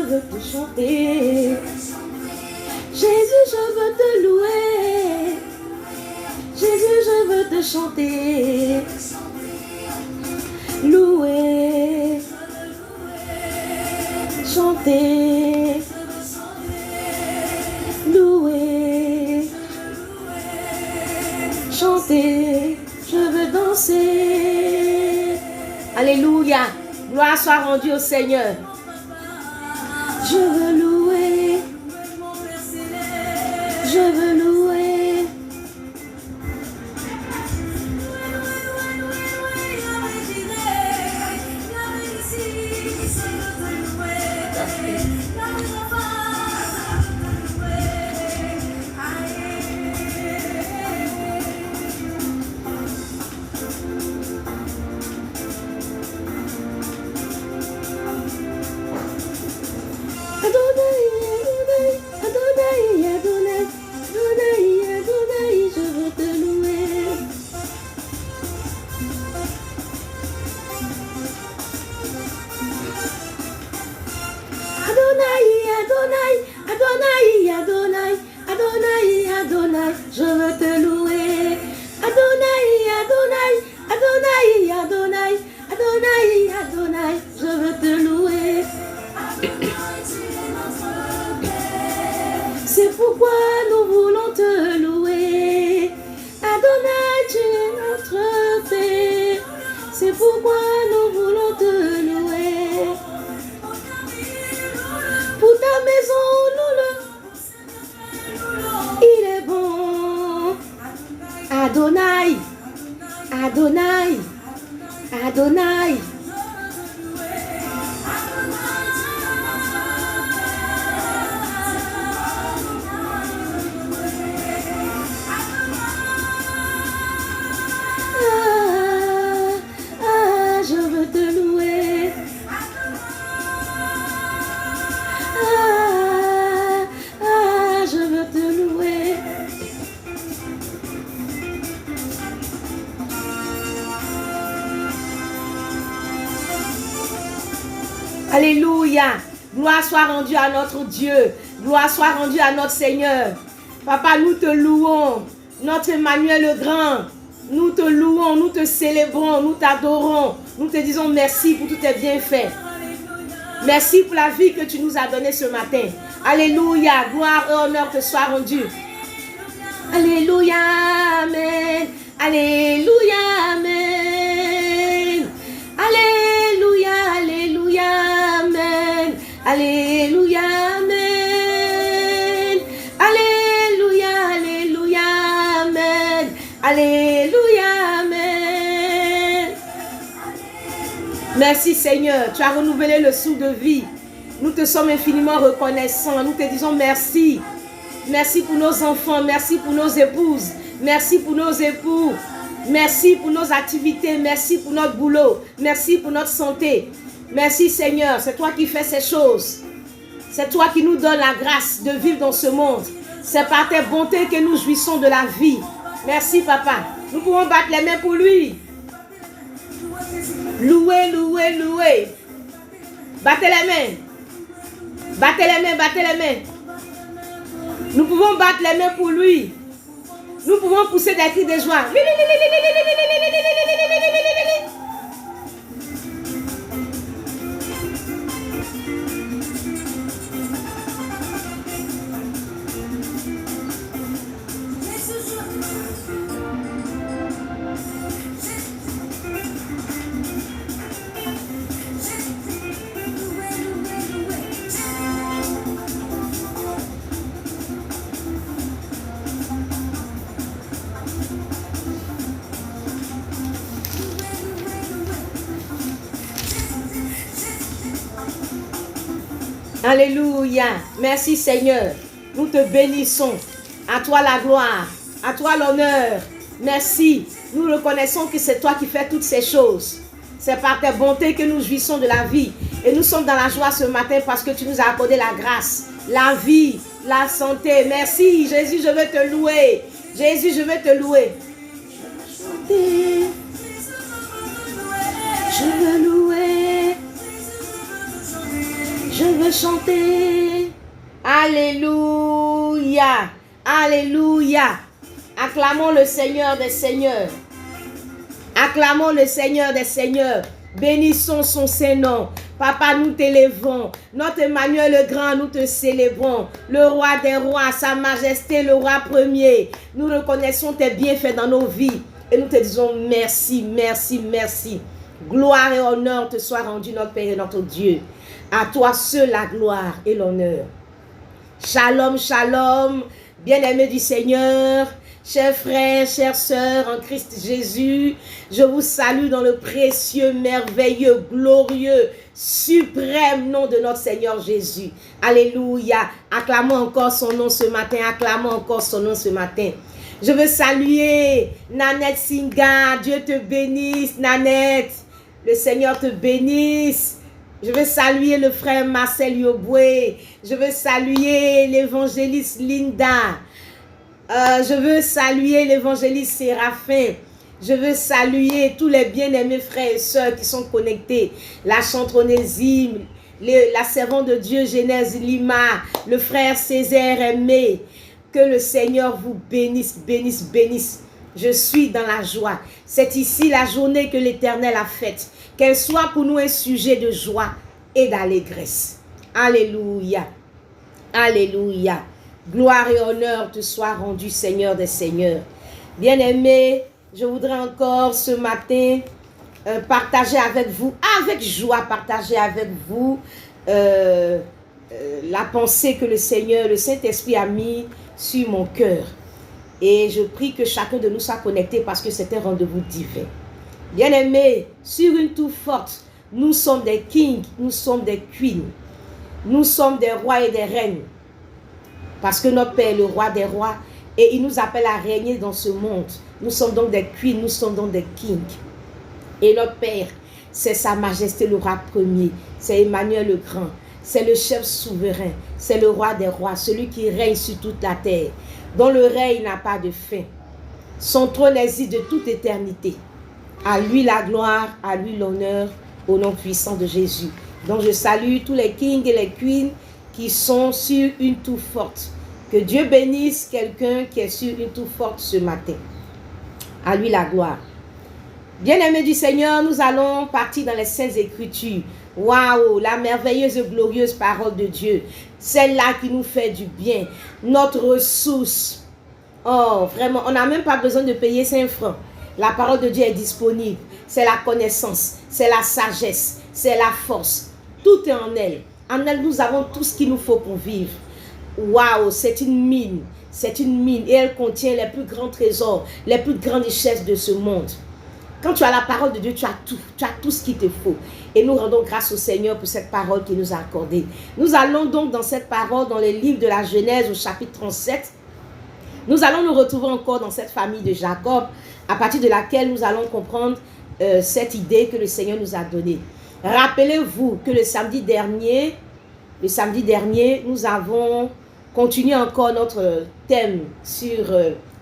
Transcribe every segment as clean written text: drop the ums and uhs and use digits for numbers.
veux te chanter. Jésus, je veux te louer. Jésus, je veux te chanter. Louer. Chanter. Louer. Chanter. Je veux danser. Alléluia. Gloire soit rendue au Seigneur. Je veux louer. Je veux louer. Je veux te louer. Adonai, Adonai, Adonai, Adonai, Adonai, Adonai, je veux te louer. C'est pourquoi nous voulons te louer. Adonai, tu es notre paix. C'est pourquoi nous voulons te louer. Pour ta maison, loue-le. Il est bon. Adonai, Adonai, Adonai. Je veux te louer. Je veux te louer. Alléluia. Gloire soit rendue à notre Dieu. Gloire soit rendue à notre Seigneur. Papa, nous te louons. Notre Emmanuel le Grand. Nous te louons, nous te célébrons, nous t'adorons. Nous te disons merci pour tous tes bienfaits. Merci pour la vie que tu nous as donnée ce matin. Alléluia. Gloire et honneur te soient rendus. Alléluia. Amen. Alléluia. Amen. Alléluia. Alléluia. Amen. Alléluia. Amen. Alléluia. Alléluia. Amen. Alléluia. Amen. Merci Seigneur. Tu as renouvelé le souffle de vie. Nous te sommes infiniment reconnaissants. Nous te disons merci. Merci pour nos enfants. Merci pour nos épouses. Merci pour nos époux. Merci pour nos activités. Merci pour notre boulot. Merci pour notre santé. Merci Seigneur. C'est toi qui fais ces choses. C'est toi qui nous donnes la grâce de vivre dans ce monde. C'est par tes bontés que nous jouissons de la vie. Merci Papa. Nous pouvons battre les mains pour lui. Louer, louer, louer. Battez les mains. Battez les mains, battez les mains. Nous pouvons battre les mains pour lui. Nous pouvons pousser des cris de joie. Alléluia. Merci Seigneur. Nous te bénissons. À toi la gloire. À toi l'honneur. Merci. Nous reconnaissons que c'est toi qui fais toutes ces choses. C'est par tes bontés que nous jouissons de la vie. Et nous sommes dans la joie ce matin parce que tu nous as accordé la grâce, la vie, la santé. Merci Jésus, je veux te louer. Jésus, je veux te louer. Je veux louer. Je veux chanter. Alléluia. Alléluia. Acclamons le Seigneur des Seigneurs. Acclamons le Seigneur des Seigneurs. Bénissons son Saint-Nom. Papa, nous t'élèvons. Notre Emmanuel le Grand, nous te célébrons. Le roi des rois, sa majesté, le roi premier. Nous reconnaissons tes bienfaits dans nos vies. Et nous te disons merci, merci, merci. Gloire et honneur te soient rendus, notre Père et notre Dieu. À toi seul la gloire et l'honneur. Shalom, shalom, bien-aimés du Seigneur. Chers frères, chères sœurs en Christ Jésus, je vous salue dans le précieux, merveilleux, glorieux, suprême nom de notre Seigneur Jésus. Alléluia. Acclamons encore son nom ce matin. Acclamons encore son nom ce matin. Je veux saluer Nanette Singa. Dieu te bénisse, Nanette. Le Seigneur te bénisse. Je veux saluer le frère Marcel Yoboué. Je veux saluer l'évangéliste Linda. Je veux saluer l'évangéliste Séraphin. Je veux saluer tous les bien-aimés frères et sœurs qui sont connectés. La Chantronésime, la servante de Dieu Genèse Lima, le frère Césaire Aimé. Que le Seigneur vous bénisse, bénisse, bénisse. Je suis dans la joie. C'est ici la journée que l'Éternel a faite. Qu'elle soit pour nous un sujet de joie et d'allégresse. Alléluia. Alléluia. Gloire et honneur te soient rendus, Seigneur des Seigneurs. Bien-aimés, je voudrais encore ce matin partager avec vous, avec joie, partager avec vous la pensée que le Seigneur, le Saint-Esprit a mis sur mon cœur. Et je prie que chacun de nous soit connecté parce que c'est un rendez-vous divin. Bien-aimés, sur une tour forte, nous sommes des kings, nous sommes des queens. Nous sommes des rois et des reines. Parce que notre Père est le roi des rois et il nous appelle à régner dans ce monde. Nous sommes donc des queens, nous sommes donc des kings. Et notre Père, c'est sa majesté le roi premier. C'est Emmanuel le Grand. C'est le chef souverain. C'est le roi des rois, celui qui règne sur toute la terre, dont le règne n'a pas de fin. Son trône existe de toute éternité. À lui la gloire, à lui l'honneur, au nom puissant de Jésus. Donc je salue tous les kings et les queens qui sont sur une tour forte. Que Dieu bénisse quelqu'un qui est sur une tour forte ce matin. À lui la gloire. Bien-aimés du Seigneur, nous allons partir dans les Saintes Écritures. Waouh, la merveilleuse et glorieuse parole de Dieu. Celle-là qui nous fait du bien. Notre ressource. Oh, vraiment, on n'a même pas besoin de payer 5 francs. La parole de Dieu est disponible. C'est la connaissance, c'est la sagesse, c'est la force. Tout est en elle. En elle, nous avons tout ce qu'il nous faut pour vivre. Waouh, c'est une mine. C'est une mine et elle contient les plus grands trésors, les plus grandes richesses de ce monde. Quand tu as la parole de Dieu, tu as tout ce qu'il te faut. Et nous rendons grâce au Seigneur pour cette parole qu'il nous a accordée. Nous allons donc dans cette parole, dans les livres de la Genèse au chapitre 37. Nous allons nous retrouver encore dans cette famille de Jacob, à partir de laquelle nous allons comprendre cette idée que le Seigneur nous a donnée. Rappelez-vous que le samedi dernier, nous avons continué encore notre thème sur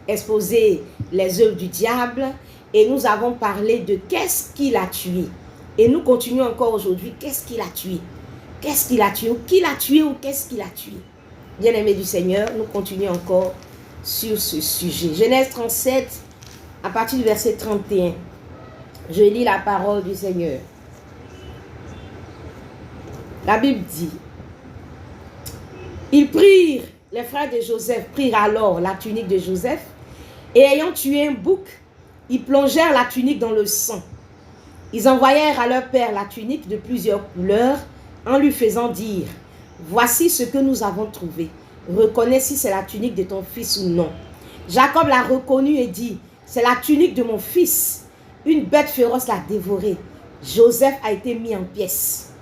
exposer les œuvres du diable et nous avons parlé de qu'est-ce qu'il a tué. Et nous continuons encore aujourd'hui, qu'est-ce qu'il a tué? Qu'est-ce qu'il a tué? Ou qui l'a tué ou qu'est-ce qu'il a tué? Bien-aimés du Seigneur, nous continuons encore sur ce sujet. Genèse 37, à partir du verset 31. Je lis la parole du Seigneur. La Bible dit, ils prirent, les frères de Joseph prirent alors la tunique de Joseph et ayant tué un bouc, ils plongèrent la tunique dans le sang. Ils envoyèrent à leur père la tunique de plusieurs couleurs en lui faisant dire, voici ce que nous avons trouvé. Reconnais si c'est la tunique de ton fils ou non. Jacob l'a reconnue et dit, c'est la tunique de mon fils. Une bête féroce l'a dévoré. Joseph a été mis en pièces.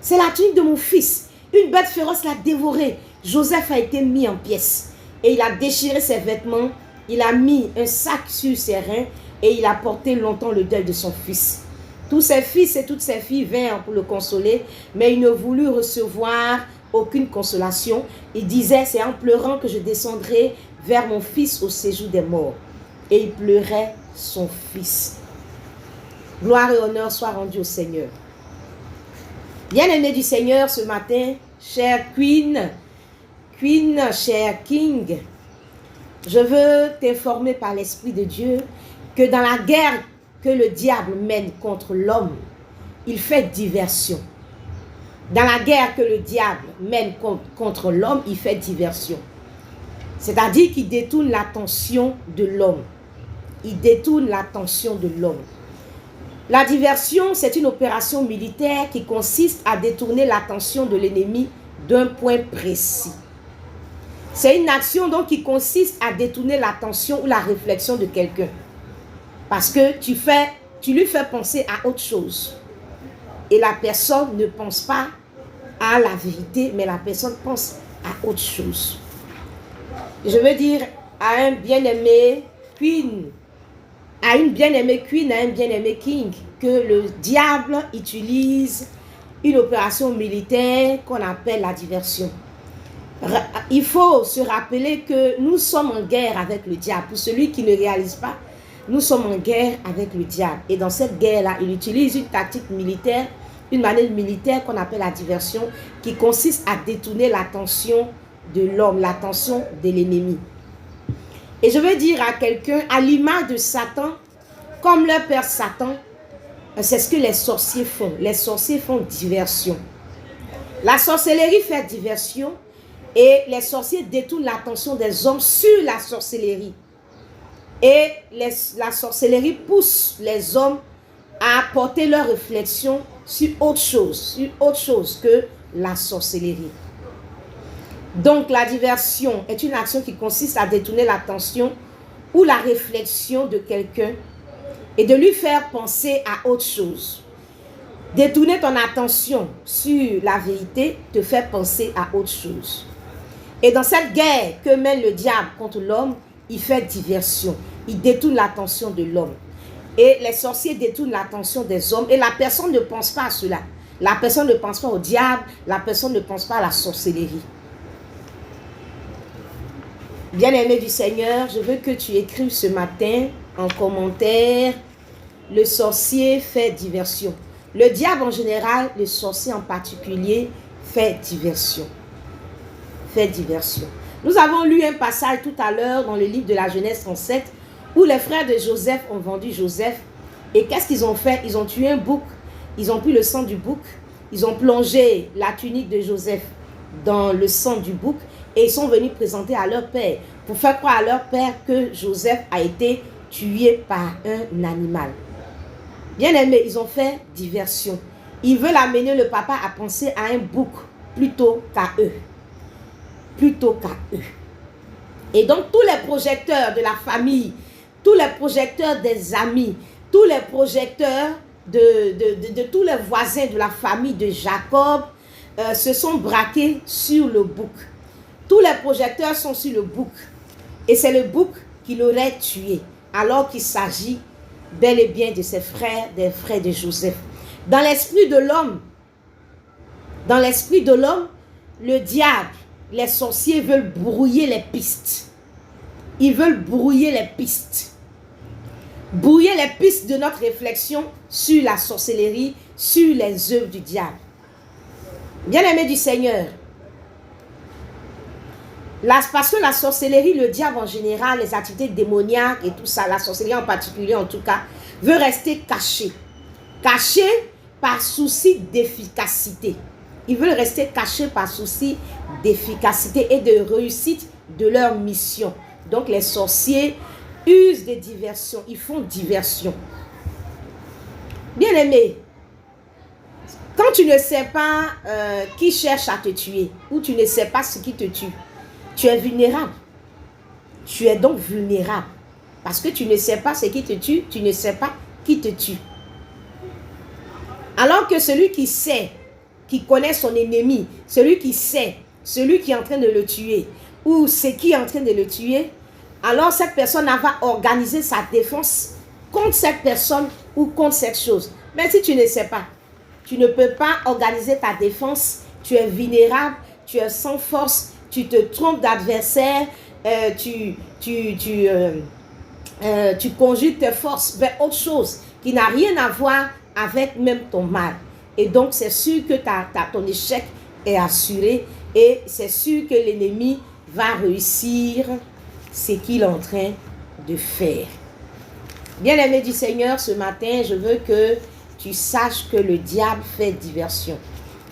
C'est la tunique de mon fils. Une bête féroce l'a dévoré. Joseph a été mis en pièces. Et il a déchiré ses vêtements. Il a mis un sac sur ses reins. Et il a porté longtemps le deuil de son fils. Tous ses fils et toutes ses filles vinrent pour le consoler. Mais il ne voulut recevoir aucune consolation. Il disait, c'est en pleurant que je descendrai vers mon fils au séjour des morts. Et il pleurait son fils. Gloire et honneur soient rendus au Seigneur. Bien-aimés du Seigneur, ce matin, chère Queen, chère King, je veux t'informer par l'Esprit de Dieu que dans la guerre que le diable mène contre l'homme, il fait diversion. Dans la guerre que le diable mène contre l'homme, il fait diversion. C'est-à-dire qu'il détourne l'attention de l'homme. Il détourne l'attention de l'homme. La diversion, c'est une opération militaire qui consiste à détourner l'attention de l'ennemi d'un point précis. C'est une action donc qui consiste à détourner l'attention ou la réflexion de quelqu'un. Parce que tu lui fais penser à autre chose. Et la personne ne pense pas à la vérité, mais la personne pense à autre chose. Je veux dire à un bien-aimé Queen, à une bien-aimée Queen, à un bien-aimé King, que le diable utilise une opération militaire qu'on appelle la diversion. Il faut se rappeler que nous sommes en guerre avec le diable. Pour celui qui ne réalise pas, nous sommes en guerre avec le diable. Et dans cette guerre-là, il utilise une tactique militaire, une manière militaire qu'on appelle la diversion, qui consiste à détourner l'attention de l'homme, l'attention de l'ennemi. Et je veux dire à quelqu'un, à l'image de Satan, comme leur père Satan, c'est ce que les sorciers font. Les sorciers font diversion. La sorcellerie fait diversion et les sorciers détournent l'attention des hommes sur la sorcellerie. Et la sorcellerie pousse les hommes à porter leur réflexion sur autre chose que la sorcellerie. Donc la diversion est une action qui consiste à détourner l'attention ou la réflexion de quelqu'un et de lui faire penser à autre chose. Détourner ton attention sur la vérité te fait penser à autre chose. Et dans cette guerre que mène le diable contre l'homme, il fait diversion. Il détourne l'attention de l'homme. Et les sorciers détournent l'attention des hommes et la personne ne pense pas à cela. La personne ne pense pas au diable, la personne ne pense pas à la sorcellerie. Bien-aimé du Seigneur, je veux que tu écrives ce matin en commentaire, le sorcier fait diversion. Le diable en général, le sorcier en particulier, fait diversion. Fait diversion. Nous avons lu un passage tout à l'heure dans le livre de la Genèse 37 où les frères de Joseph ont vendu Joseph. Et qu'est-ce qu'ils ont fait? Ils ont tué un bouc. Ils ont pris le sang du bouc. Ils ont plongé la tunique de Joseph dans le sang du bouc. Et ils sont venus présenter à leur père pour faire croire à leur père que Joseph a été tué par un animal. Bien aimé, ils ont fait diversion. Ils veulent amener le papa à penser à un bouc plutôt qu'à eux. Plutôt qu'à eux. Et donc tous les projecteurs de la famille, tous les projecteurs des amis, tous les projecteurs de tous les voisins de la famille de Jacob se sont braqués sur le bouc. Tous les projecteurs sont sur le bouc. Et c'est le bouc qui l'aurait tué. Alors qu'il s'agit bel et bien de ses frères, des frères de Joseph. Dans l'esprit de l'homme, le diable, les sorciers veulent brouiller les pistes. Ils veulent brouiller les pistes. Brouiller les pistes de notre réflexion sur la sorcellerie, sur les œuvres du diable. Bien-aimés du Seigneur, parce que la sorcellerie, le diable en général, les activités démoniaques et tout ça, la sorcellerie en particulier en tout cas, veut rester caché. Caché par souci d'efficacité. Ils veulent rester cachés par souci d'efficacité et de réussite de leur mission. Donc les sorciers usent de diversion, ils font diversion. Bien-aimé, quand tu ne sais pas qui cherche à te tuer, ou tu ne sais pas ce qui te tue, tu es vulnérable. Tu es donc vulnérable. Parce que tu ne sais pas ce qui te tue, tu ne sais pas qui te tue. Alors que celui qui sait, qui connaît son ennemi, celui qui sait, celui qui est en train de le tuer, ou ce qui est en train de le tuer, alors cette personne va organiser sa défense contre cette personne ou contre cette chose. Mais si tu ne sais pas, tu ne peux pas organiser ta défense, tu es vulnérable, tu es sans force, tu te trompes d'adversaire, tu conjugues tes forces vers autre chose qui n'a rien à voir avec même ton mal. Et donc, c'est sûr que ton échec est assurée et c'est sûr que l'ennemi va réussir ce qu'il est en train de faire. Bien-aimé du Seigneur, ce matin, je veux que tu saches que le diable fait diversion.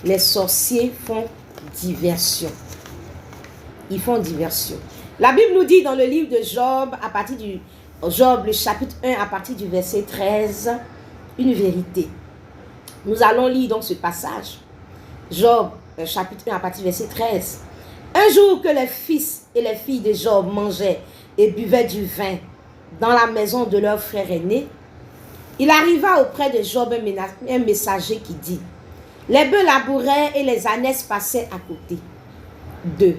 Les sorciers font diversion. Ils font diversion. La Bible nous dit dans le livre de Job, à partir du Job, le chapitre 1, à partir du verset 13, une vérité. Nous allons lire donc ce passage. Job, chapitre 1, à partir du verset 13. Un jour que les fils et les filles de Job mangeaient et buvaient du vin dans la maison de leur frère aîné, il arriva auprès de Job un messager qui dit: les bœufs labouraient et les ânesses passaient à côté. 2.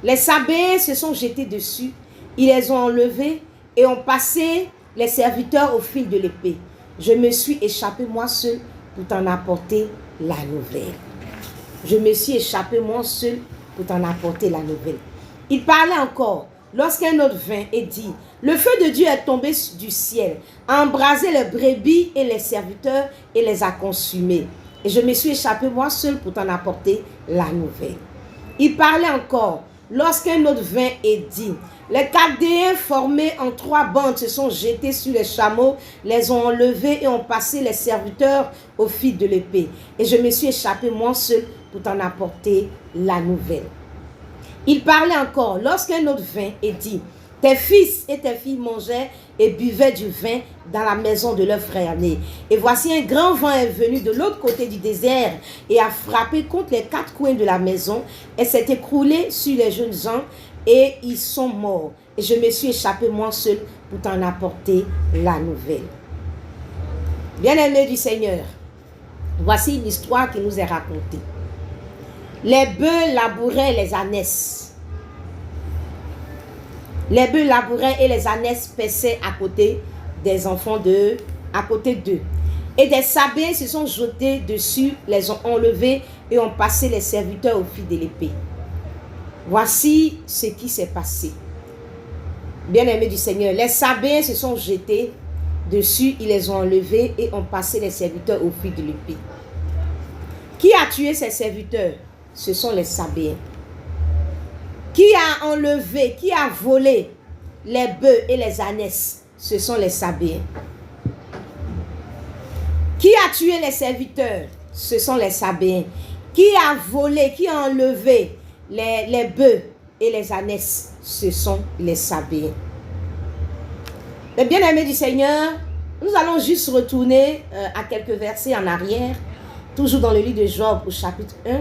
Les Sabéens se sont jetés dessus, ils les ont enlevés et ont passé les serviteurs au fil de l'épée. Je me suis échappé moi seul pour t'en apporter la nouvelle. Je me suis échappé moi seul pour t'en apporter la nouvelle. Il parlait encore lorsqu'un autre vint et dit: le feu de Dieu est tombé du ciel, a embrasé les brebis et les serviteurs et les a consumés. Et je me suis échappé moi seul pour t'en apporter la nouvelle. Il parlait encore lorsqu'un autre vint et dit: les Chaldéens formés en 3 bandes se sont jetés sur les chameaux, les ont enlevés et ont passé les serviteurs au fil de l'épée. Et je me suis échappé moi seul pour t'en apporter la nouvelle. Il parlait encore lorsqu'un autre vint et dit: tes fils et tes filles mangeaient et buvaient du vin dans la maison de leur frère aîné. Et voici un grand vent est venu de l'autre côté du désert et a frappé contre les 4 coins de la maison et s'est écroulé sur les jeunes gens et ils sont morts. Et je me suis échappé moi seul pour t'en apporter la nouvelle. Bien-aimés du Seigneur, voici une histoire qui nous est racontée. Les bœufs labouraient les ânesses. Les bœufs labouraient et les ânesses paissaient à côté des enfants à côté d'eux. Et des Sabéens se sont jetés dessus, les ont enlevés et ont passé les serviteurs au fil de l'épée. Voici ce qui s'est passé. Bien-aimés du Seigneur, les Sabéens se sont jetés dessus, ils les ont enlevés et ont passé les serviteurs au fil de l'épée. Qui a tué ces serviteurs? Ce sont les Sabéens. Qui a enlevé, qui a volé les bœufs et les ânesses? Ce sont les Sabéens. Qui a tué les serviteurs? Ce sont les Sabéens. Qui a volé, qui a enlevé les bœufs et les ânesses? Ce sont les Sabéens. Les bien-aimés du Seigneur, nous allons juste retourner à quelques versets en arrière, toujours dans le livre de Job au chapitre 1,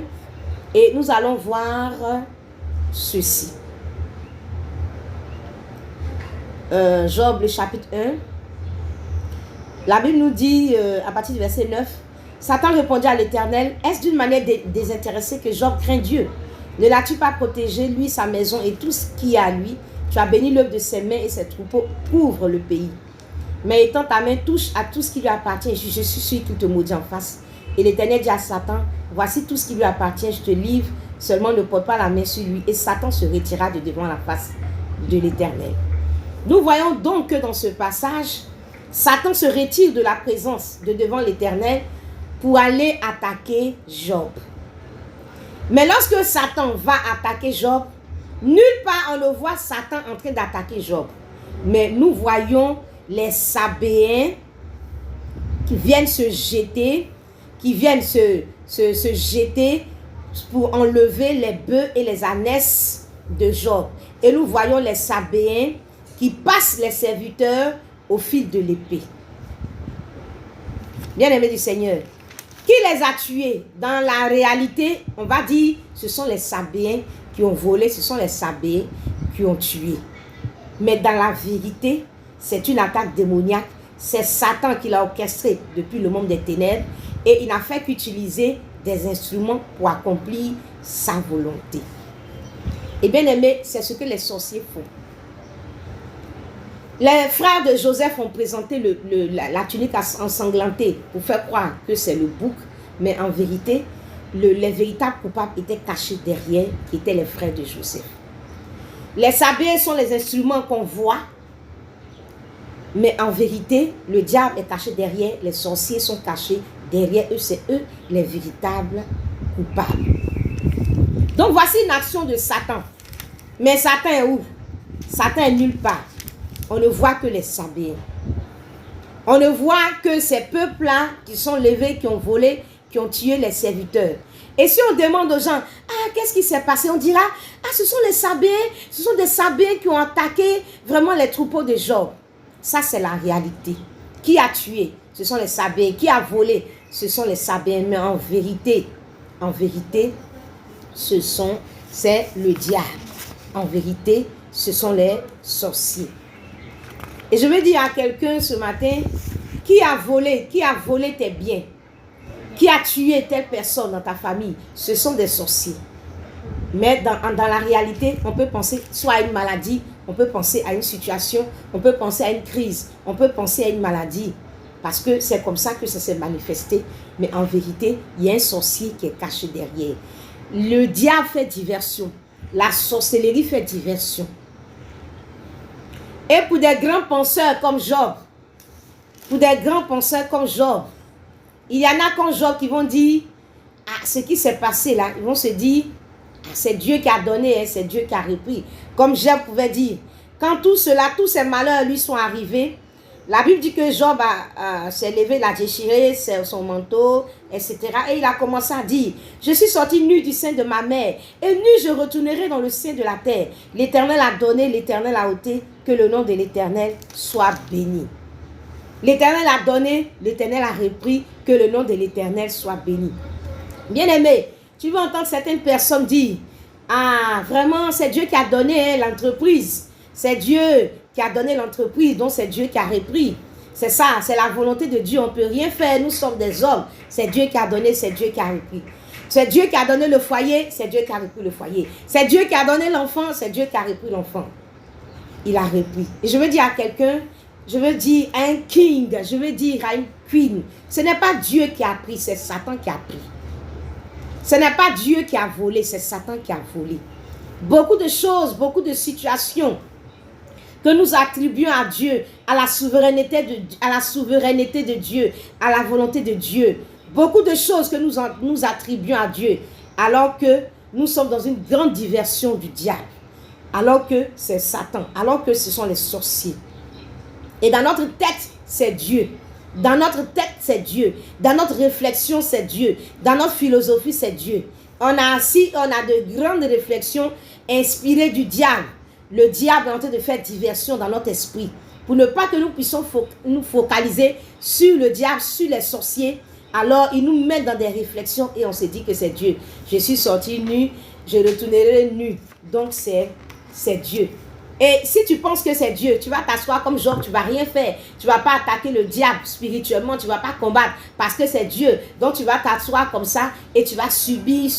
et nous allons voir ceci. Job, le chapitre 1. La Bible nous dit, à partir du verset 9, Satan répondit à l'Éternel: est-ce d'une manière désintéressée que Job craint Dieu? Ne l'as-tu pas protégé, lui, sa maison et tout ce qui est à lui? Tu as béni l'œuvre de ses mains et ses troupeaux couvrent le pays. Mais étant ta main touche à tout ce qui lui appartient, je suis sûr qu'il te maudit en face. Et l'Éternel dit à Satan: voici tout ce qui lui appartient, je te livre, seulement ne porte pas la main sur lui. Et Satan se retira de devant la face de l'Éternel. Nous voyons donc que dans ce passage, Satan se retire de la présence de devant l'Éternel pour aller attaquer Job. Mais lorsque Satan va attaquer Job, nulle part on le voit Satan en train d'attaquer Job. Mais nous voyons les Sabéens qui viennent se jeter, jeter pour enlever les bœufs et les ânesses de Job. Et nous voyons les Sabéens qui passent les serviteurs au fil de l'épée. Bien-aimés du Seigneur, qui les a tués? Dans la réalité, on va dire, ce sont les Sabéens qui ont volé, ce sont les Sabéens qui ont tué. Mais dans la vérité, c'est une attaque démoniaque. C'est Satan qui l'a orchestré depuis le monde des ténèbres et il n'a fait qu'utiliser des instruments pour accomplir sa volonté. Et bien aimé, c'est ce que les sorciers font. Les frères de Joseph ont présenté la tunique ensanglantée pour faire croire que c'est le bouc, mais en vérité, les véritables coupables étaient cachés derrière, qui étaient les frères de Joseph. Les Sabéens sont les instruments qu'on voit, mais en vérité, le diable est caché derrière, les sorciers sont cachés derrière eux, c'est eux les véritables coupables. Donc voici une action de Satan. Mais Satan est où? Satan est nulle part. On ne voit que les Sabéens. On ne voit que ces peuples-là qui sont levés, qui ont volé, qui ont tué les serviteurs. Et si on demande aux gens, ah, qu'est-ce qui s'est passé? On dira, ah, ce sont les Sabéens, ce sont des Sabéens qui ont attaqué vraiment les troupeaux de Job. Ça, c'est la réalité. Qui a tué? Ce sont les Sabéens. Qui a volé? Ce sont les Sabéens. Mais en vérité, c'est le diable. En vérité, ce sont les sorciers. Et je veux dire à quelqu'un ce matin, qui a volé tes biens? Qui a tué telle personne dans ta famille? Ce sont des sorciers. Mais dans la réalité, on peut penser soit à une maladie, on peut penser à une situation, on peut penser à une crise, on peut penser à une maladie. Parce que c'est comme ça que ça s'est manifesté. Mais en vérité, il y a un sorcier qui est caché derrière. Le diable fait diversion. La sorcellerie fait diversion. Et pour des grands penseurs comme Job, il y en a comme Job qui vont dire, ah, ce qui s'est passé là, ils vont se dire, ah, c'est Dieu qui a donné, hein, c'est Dieu qui a repris. Comme Job pouvait dire, quand tous ces malheurs lui sont arrivés, la Bible dit que Job s'est levé, il a déchiré son manteau, etc. Et il a commencé à dire, je suis sorti nu du sein de ma mère, et nu je retournerai dans le sein de la terre. L'Éternel a donné, l'Éternel a ôté, que le nom de l'Éternel soit béni. L'Éternel a donné, l'Éternel a repris, que le nom de l'Éternel soit béni. Bien-aimé, tu vas entendre certaines personnes dire, ah, vraiment, c'est Dieu qui a donné l'entreprise. C'est Dieu qui a donné l'entreprise, donc c'est Dieu qui a repris. C'est ça, c'est la volonté de Dieu. On ne peut rien faire, nous sommes des hommes. C'est Dieu qui a donné, c'est Dieu qui a repris. C'est Dieu qui a donné le foyer, c'est Dieu qui a repris le foyer. C'est Dieu qui a donné l'enfant, c'est Dieu qui a repris l'enfant. Il a repris. Et je veux dire à quelqu'un, je veux dire à un king, je veux dire à une queen, ce n'est pas Dieu qui a pris, c'est Satan qui a pris. Ce n'est pas Dieu qui a volé, c'est Satan qui a volé. Beaucoup de choses, beaucoup de situations que nous attribuons à Dieu, à la souveraineté de Dieu, à la volonté de Dieu. Beaucoup de choses que nous attribuons à Dieu, alors que nous sommes dans une grande diversion du diable. Alors que c'est Satan, alors que ce sont les sorciers. Et dans notre tête, c'est Dieu. Dans notre tête, c'est Dieu. Dans notre réflexion, c'est Dieu. Dans notre philosophie, c'est Dieu. On a de grandes réflexions inspirées du diable. Le diable est en train de faire diversion dans notre esprit. Pour ne pas que nous puissions nous focaliser sur le diable, sur les sorciers, alors il nous met dans des réflexions et on se dit que c'est Dieu. Je suis sorti nu, je retournerai nu. Donc c'est Dieu. Et si tu penses que c'est Dieu, tu vas t'asseoir comme Job, tu ne vas rien faire. Tu ne vas pas attaquer le diable spirituellement, tu ne vas pas combattre parce que c'est Dieu. Donc tu vas t'asseoir comme ça et tu vas subir.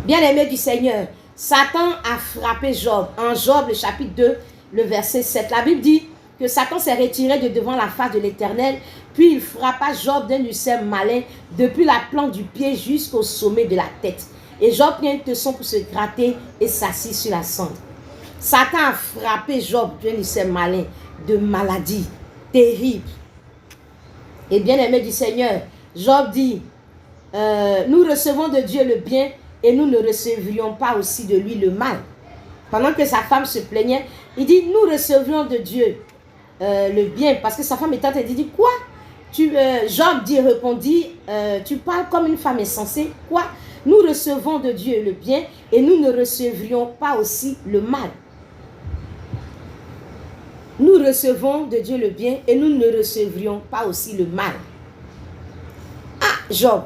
Bien-aimé du Seigneur, Satan a frappé Job. En Job, le chapitre 2, le verset 7. La Bible dit que Satan s'est retiré de devant la face de l'Éternel, puis il frappa Job d'un ulcère malin depuis la plante du pied jusqu'au sommet de la tête. Et Job prit un tesson pour se gratter et s'assit sur la cendre. Satan a frappé Job d'un ulcère malin, de maladie terrible. Et bien-aimé du Seigneur, Job dit, nous recevons de Dieu le bien et nous ne recevrions pas aussi de lui le mal. Pendant que sa femme se plaignait, il dit, nous recevions de Dieu le bien. Parce que sa femme était en train de dire, quoi? Job répondit, tu parles comme une femme insensée. Quoi? Nous recevons de Dieu le bien et nous ne recevrions pas aussi le mal. Nous recevons de Dieu le bien et nous ne recevrions pas aussi le mal. Ah, Job.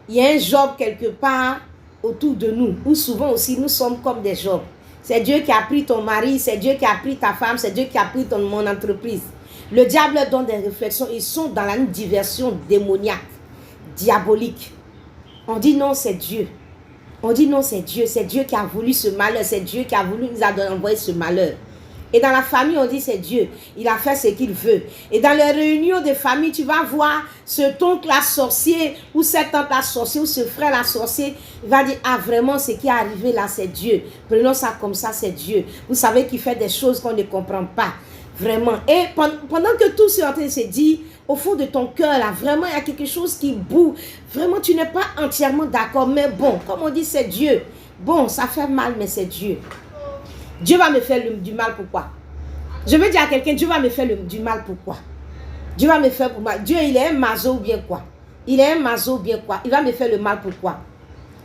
Il y a un Job quelque part autour de nous, où souvent aussi nous sommes comme des Job. C'est Dieu qui a pris ton mari, c'est Dieu qui a pris ta femme, c'est Dieu qui a pris mon entreprise. Le diable leur donne des réflexions, ils sont dans la diversion démoniaque, diabolique. On dit non, c'est Dieu. On dit non, c'est Dieu qui a voulu ce malheur, c'est Dieu qui a voulu nous envoyer ce malheur. Et dans la famille, on dit c'est Dieu. Il a fait ce qu'il veut. Et dans les réunions de famille, tu vas voir ce oncle-là sorcier, ou cette tante-là sorcier, ou ce frère-là sorcier. Il va dire, ah vraiment, ce qui est arrivé là, c'est Dieu. Prenons ça comme ça, c'est Dieu. Vous savez qu'il fait des choses qu'on ne comprend pas. Vraiment. Et pendant que tout c'est en train de se dire, au fond de ton cœur, là, vraiment, il y a quelque chose qui boue. Vraiment, tu n'es pas entièrement d'accord. Mais bon, comme on dit, c'est Dieu. Bon, ça fait mal, mais c'est Dieu. Dieu va me faire du mal, pourquoi? Je veux dire à quelqu'un, Dieu va me faire du mal, pourquoi? Dieu va me faire pour moi. Dieu, il est un maso ou bien quoi? Il est un maso ou bien quoi? Il va me faire le mal, pourquoi?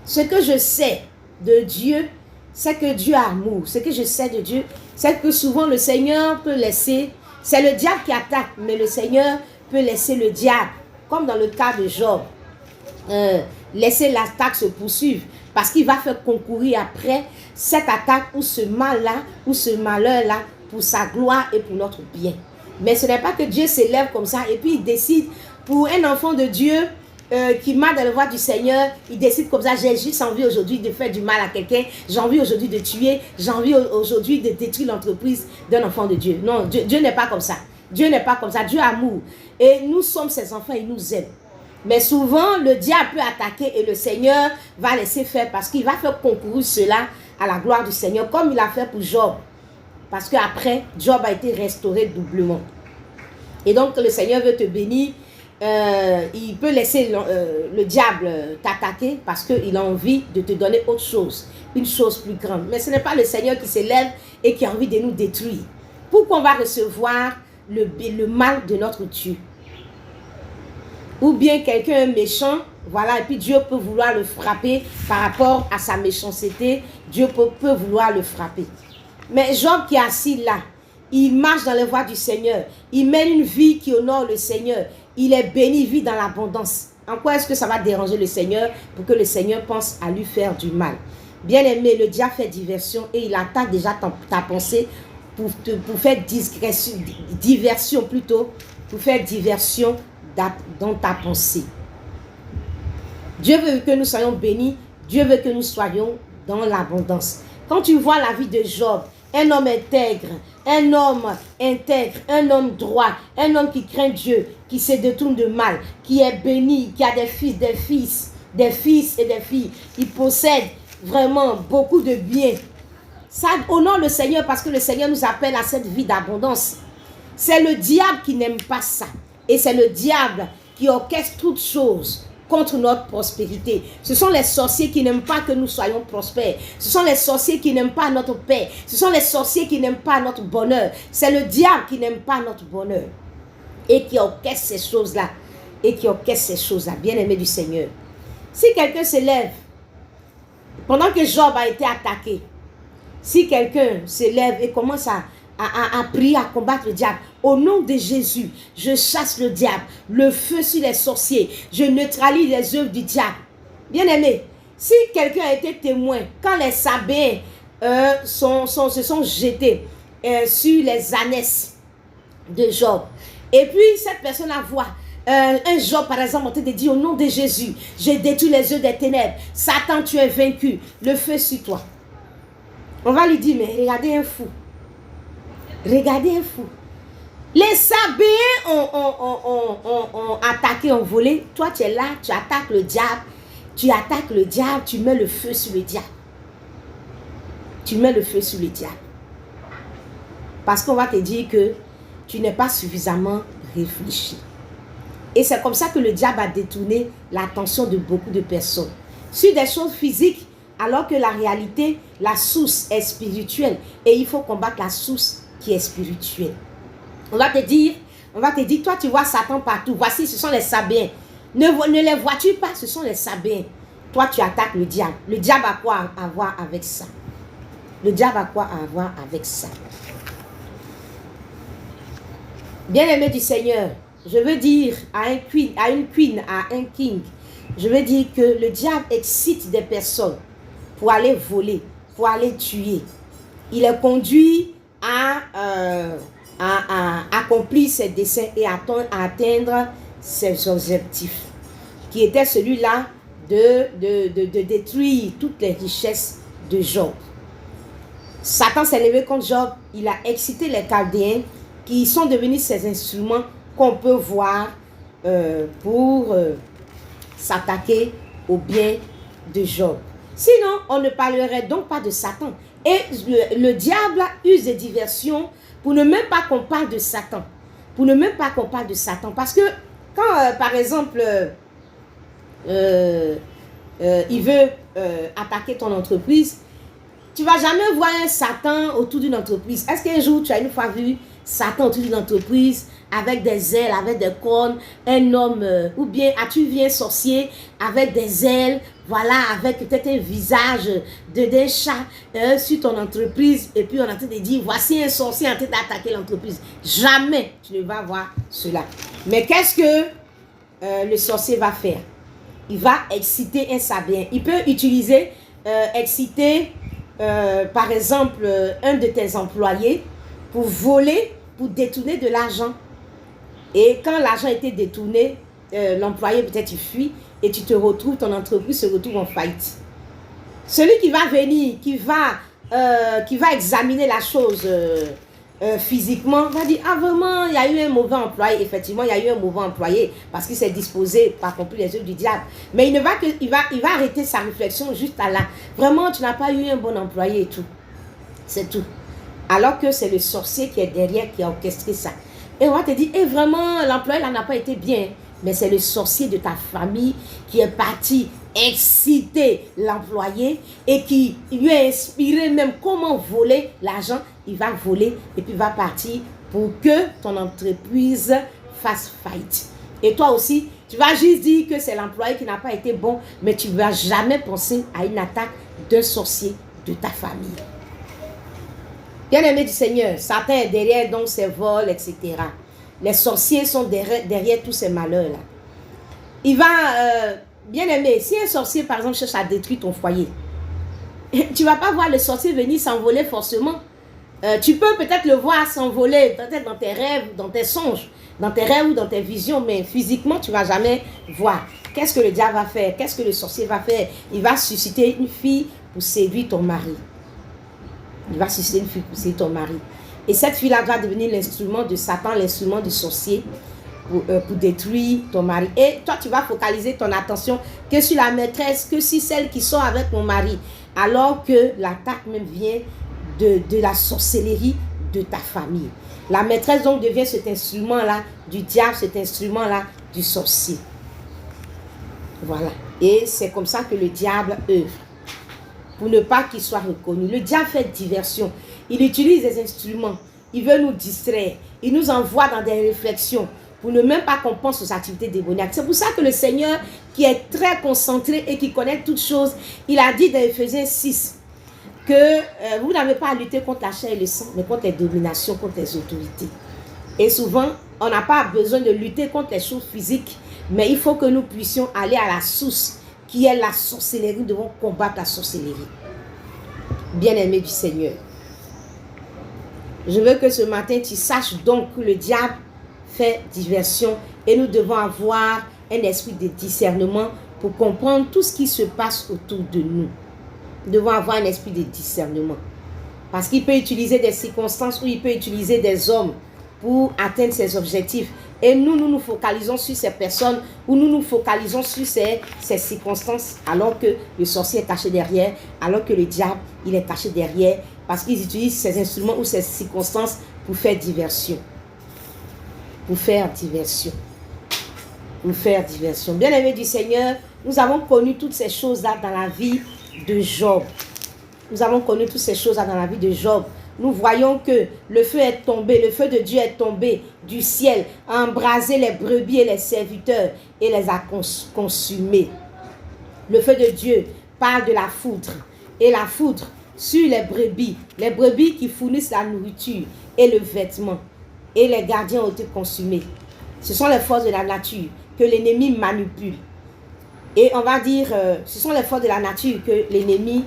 Ce que je sais de Dieu, c'est que Dieu a amour. Ce que je sais de Dieu, c'est que souvent le Seigneur peut laisser, c'est le diable qui attaque, mais le Seigneur peut laisser le diable, comme dans le cas de Job, laisser l'attaque se poursuivre, parce qu'il va faire concourir après cette attaque ou ce mal-là, ou ce malheur-là, pour sa gloire et pour notre bien. Mais ce n'est pas que Dieu s'élève comme ça et puis il décide pour un enfant de Dieu qui marche dans la voie du Seigneur, il décide comme ça, j'ai juste envie aujourd'hui de faire du mal à quelqu'un, j'ai envie aujourd'hui de tuer, j'ai envie aujourd'hui de détruire l'entreprise d'un enfant de Dieu. Non, Dieu n'est pas comme ça. Dieu n'est pas comme ça. Dieu a amour. Et nous sommes ses enfants, il nous aime. Mais souvent, le diable peut attaquer et le Seigneur va laisser faire parce qu'il va faire concourir cela à la gloire du Seigneur, comme il a fait pour Job. Parce qu'après, Job a été restauré doublement. Et donc, le Seigneur veut te bénir. Il peut laisser le diable t'attaquer parce qu'il a envie de te donner autre chose, une chose plus grande. Mais ce n'est pas le Seigneur qui s'élève et qui a envie de nous détruire. Pourquoi on va recevoir le mal de notre Dieu? Ou bien quelqu'un méchant, voilà, et puis Dieu peut vouloir le frapper par rapport à sa méchanceté. Dieu peut vouloir le frapper. Mais Job qui est assis là, il marche dans les voies du Seigneur. Il mène une vie qui honore le Seigneur. Il est béni, il vit dans l'abondance. En quoi est-ce que ça va déranger le Seigneur pour que le Seigneur pense à lui faire du mal? Bien aimé, le diable fait diversion et il attaque déjà ta pensée pour faire diversion plutôt, pour faire diversion dans ta pensée. Dieu veut que nous soyons bénis. Dieu veut que nous soyons dans l'abondance. Quand tu vois la vie de Job, un homme intègre, un homme droit, un homme qui craint Dieu, qui se détourne de mal, qui est béni, qui a des fils et des filles. Il possède vraiment beaucoup de biens. Ça honore le Seigneur parce que le Seigneur nous appelle à cette vie d'abondance. C'est le diable qui n'aime pas ça. Et c'est le diable qui orchestre toutes choses contre notre prospérité. Ce sont les sorciers qui n'aiment pas que nous soyons prospères. Ce sont les sorciers qui n'aiment pas notre paix. Ce sont les sorciers qui n'aiment pas notre bonheur. C'est le diable qui n'aime pas notre bonheur. Et qui orchestre ces choses-là. Bien-aimé du Seigneur. Si quelqu'un se lève, pendant que Job a été attaqué, si quelqu'un se lève et commence à prier, à combattre le diable, au nom de Jésus, je chasse le diable, le feu sur les sorciers, je neutralise les œuvres du diable. Bien-aimé, si quelqu'un a été témoin, quand les Sabins se sont jetés sur les ânesses de Job, et puis cette personne a voix, un Job par exemple, on te dit au nom de Jésus, j'ai détruit les œuvres des ténèbres, Satan tu es vaincu, le feu sur toi. On va lui dire, mais regardez un fou. Regardez un fou. Les Sabéens ont attaqué, ont volé. Toi, tu es là, tu attaques le diable. Tu mets le feu sur le diable. Tu mets le feu sur le diable. Parce qu'on va te dire que tu n'es pas suffisamment réfléchi. Et c'est comme ça que le diable a détourné l'attention de beaucoup de personnes. Sur des choses physiques, alors que la réalité, la source est spirituelle. Et il faut combattre la source qui est spirituelle. On va te dire, toi tu vois Satan partout. Voici, ce sont les Sabéens. Ne les vois-tu pas? Ce sont les Sabéens. Toi tu attaques le diable. Le diable a quoi à voir avec ça? Le diable a quoi à voir avec ça? Bien-aimé du Seigneur, je veux dire à un king, je veux dire que le diable excite des personnes pour aller voler, pour aller tuer. Il est conduit à accomplir ses desseins et à atteindre ses objectifs, qui était celui-là de détruire toutes les richesses de Job. Satan s'est levé contre Job, il a excité les Chaldéens qui sont devenus ses instruments qu'on peut voir pour s'attaquer au bien de Job. Sinon, on ne parlerait donc pas de Satan. Et le diable use des diversions pour ne même pas qu'on parle de Satan. Pour ne même pas qu'on parle de Satan. Parce que quand, par exemple, il veut attaquer ton entreprise, tu ne vas jamais voir un Satan autour d'une entreprise. Est-ce qu'un jour, tu as une fois vu Satan autour d'une entreprise avec des ailes, avec des cornes, un homme, ou bien as-tu vu un sorcier avec des ailes, voilà, avec peut-être un visage d'un chat sur ton entreprise, et puis on est en train de dire, voici un sorcier en train d'attaquer l'entreprise. Jamais tu ne vas voir cela. Mais qu'est-ce que le sorcier va faire? Il va exciter un sabien. Il peut utiliser, exciter, par exemple, un de tes employés pour voler, pour détourner de l'argent. Et quand l'argent a été détourné, l'employé peut-être il fuit et tu te retrouves, ton entreprise se retrouve en faillite. Celui qui va venir, qui va examiner la chose physiquement, va dire, ah vraiment, il y a eu un mauvais employé. Effectivement, il y a eu un mauvais employé parce qu'il s'est disposé par accomplir les œuvres du diable. Mais il va arrêter sa réflexion juste à là. Vraiment, tu n'as pas eu un bon employé et tout. C'est tout. Alors que c'est le sorcier qui est derrière, qui a orchestré ça. Et on va te dire, et vraiment, l'employé là n'a pas été bien. Mais c'est le sorcier de ta famille qui est parti exciter l'employé et qui lui a inspiré même comment voler l'argent. Il va voler et puis va partir pour que ton entreprise fasse faillite. Et toi aussi, tu vas juste dire que c'est l'employé qui n'a pas été bon, mais tu ne vas jamais penser à une attaque d'un sorcier de ta famille. Bien-aimé du Seigneur, Satan est derrière donc ses vols, etc. Les sorciers sont derrière tous ces malheurs-là. Il va, bien-aimé, si un sorcier, par exemple, cherche à détruire ton foyer, tu ne vas pas voir le sorcier venir s'envoler forcément. Tu peux peut-être le voir s'envoler, peut-être dans tes rêves, dans tes songes, dans tes rêves ou dans tes visions, mais physiquement, tu ne vas jamais voir. Qu'est-ce que le diable va faire? Qu'est-ce que le sorcier va faire? Il va susciter une fille pour séduire ton mari. Il va susciter une fille pour séduire ton mari. Et cette fille-là va devenir l'instrument de Satan, l'instrument du sorcier pour détruire ton mari. Et toi, tu vas focaliser ton attention que sur la maîtresse, que sur celle qui sort avec mon mari. Alors que l'attaque même vient de la sorcellerie de ta famille. La maîtresse donc devient cet instrument-là du diable, cet instrument-là du sorcier. Voilà. Et c'est comme ça que le diable œuvre. Pour ne pas qu'il soit reconnu. Le diable fait diversion. Il utilise des instruments. Il veut nous distraire. Il nous envoie dans des réflexions pour ne même pas qu'on pense aux activités démoniaques. C'est pour ça que le Seigneur, qui est très concentré et qui connaît toutes choses, il a dit dans Éphésiens 6 que vous n'avez pas à lutter contre la chair et le sang, mais contre les dominations, contre les autorités. Et souvent, on n'a pas besoin de lutter contre les choses physiques, mais il faut que nous puissions aller à la source qui est la sorcellerie. Nous devons combattre la sorcellerie. Bien-aimé du Seigneur, je veux que ce matin, tu saches donc que le diable fait diversion et nous devons avoir un esprit de discernement pour comprendre tout ce qui se passe autour de nous. Nous devons avoir un esprit de discernement. Parce qu'il peut utiliser des circonstances ou il peut utiliser des hommes pour atteindre ses objectifs. Et nous nous focalisons sur ces personnes ou nous nous focalisons sur ces circonstances alors que le sorcier est caché derrière, alors que le diable, il est caché derrière parce qu'ils utilisent ces instruments ou ces circonstances pour faire diversion. Pour faire diversion. Pour faire diversion. Bien-aimés du Seigneur, nous avons connu toutes ces choses-là dans la vie de Job. Nous avons connu toutes ces choses-là dans la vie de Job. Nous voyons que le feu est tombé, le feu de Dieu est tombé du ciel, a embrasé les brebis et les serviteurs et les a consumés. Le feu de Dieu parle de la foudre et la foudre sur les brebis qui fournissent la nourriture et le vêtement et les gardiens ont été consumés. Ce sont les forces de la nature que l'ennemi manipule. Et on va dire, ce sont les forces de la nature que l'ennemi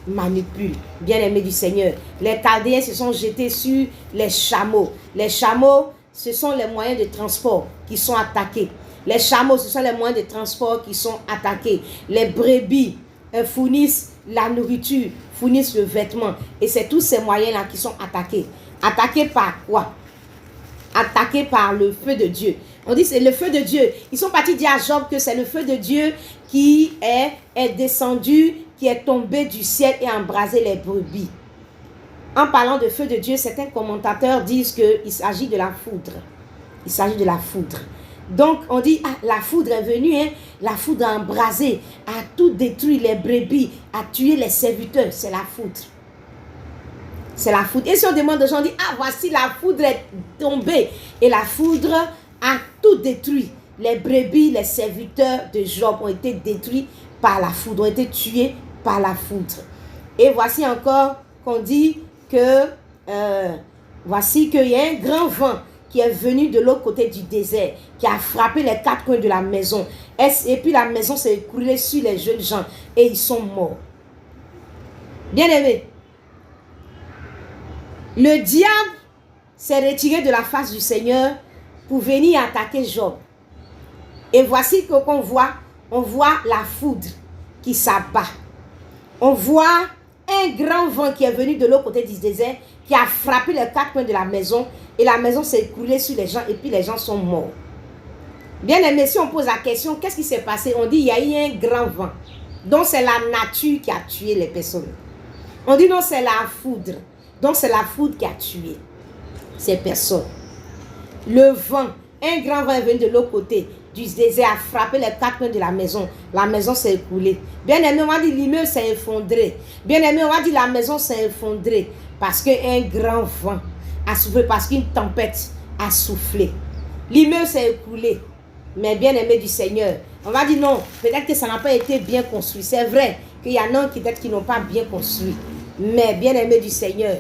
manipule. Bien-aimés du Seigneur, les Chaldéens se sont jetés sur les chameaux. Les chameaux, ce sont les moyens de transport qui sont attaqués. Les chameaux, ce sont les moyens de transport qui sont attaqués. Les brebis fournissent la nourriture, fournissent le vêtement. Et c'est tous ces moyens-là qui sont attaqués. Attaqués par quoi? Attaqués par le feu de Dieu. On dit c'est le feu de Dieu. Ils sont partis dire à Job que c'est le feu de Dieu qui est descendu, qui est tombé du ciel et a embrasé les brebis. En parlant de feu de Dieu, certains commentateurs disent qu'il s'agit de la foudre. Il s'agit de la foudre. Donc, on dit, ah, la foudre est venue, hein, la foudre a embrasé, a tout détruit, les brebis, a tué les serviteurs. C'est la foudre. C'est la foudre. Et si on demande aux gens, on dit, ah, voici la foudre est tombée. Et la foudre a tout détruit. Les brebis, les serviteurs de Job ont été détruits par la foudre, ont été tués par la foudre. Et voici encore qu'on dit que, voici qu'il y a un grand vent qui est venu de l'autre côté du désert, qui a frappé les quatre coins de la maison. Et puis la maison s'est écroulée sur les jeunes gens et ils sont morts. Bien-aimés, le diable s'est retiré de la face du Seigneur pour venir attaquer Job. Et voici qu'on voit, on voit la foudre qui s'abat. On voit un grand vent qui est venu de l'autre côté du désert, qui a frappé les quatre coins de la maison, et la maison s'est écroulée sur les gens, et puis les gens sont morts. Bien aimé, si on pose la question, qu'est-ce qui s'est passé? On dit, il y a eu un grand vent. Donc, c'est la nature qui a tué les personnes. On dit, non, c'est la foudre. Donc, c'est la foudre qui a tué ces personnes. Le vent, un grand vent est venu de l'autre côté du désert, a frappé les quatre coins de la maison. La maison s'est écoulée. Bien aimé, on va dire, l'immeuble s'est effondré. Bien aimé, on va dire, la maison s'est effondrée. Parce qu'un grand vent a soufflé, parce qu'une tempête a soufflé. L'immeuble s'est écoulé. Mais bien aimé du Seigneur, on va dire non, peut-être que ça n'a pas été bien construit. C'est vrai qu'il y en a peut-être qui n'ont pas bien construit. Mais bien aimé du Seigneur,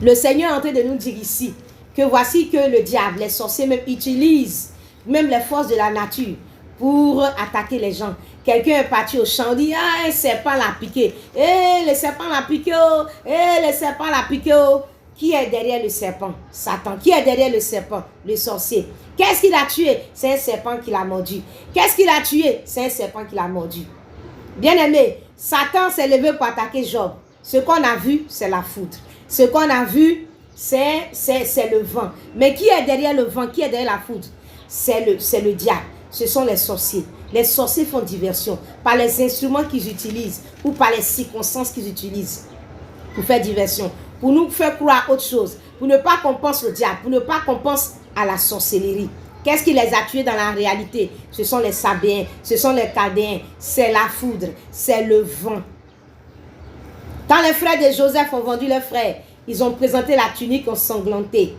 le Seigneur est en train de nous dire ici que voici que le diable, les sorciers même utilisent même les forces de la nature pour attaquer les gens. Quelqu'un est parti au champ, on dit, ah, un serpent l'a piqué. Le serpent l'a piqué, le serpent l'a piqué. Qui est derrière le serpent? Satan. Qui est derrière le serpent? Le sorcier. Qu'est-ce qu'il a tué? C'est un serpent qui l'a mordu. Qu'est-ce qu'il a tué? C'est un serpent qui l'a mordu. Bien aimé, Satan s'est levé pour attaquer Job. Ce qu'on a vu, c'est la foudre. Ce qu'on a vu, c'est le vent. Mais qui est derrière le vent? Qui est derrière la foudre? C'est le diable. Ce sont les sorciers. Les sorciers font diversion par les instruments qu'ils utilisent ou par les circonstances qu'ils utilisent pour faire diversion, pour nous faire croire autre chose, pour ne pas qu'on pense au diable, pour ne pas qu'on pense à la sorcellerie. Qu'est-ce qui les a tués dans la réalité? Ce sont les Sabéens, ce sont les Chaldéens, c'est la foudre, c'est le vent. Quand les frères de Joseph ont vendu leurs frères, ils ont présenté la tunique ensanglantée.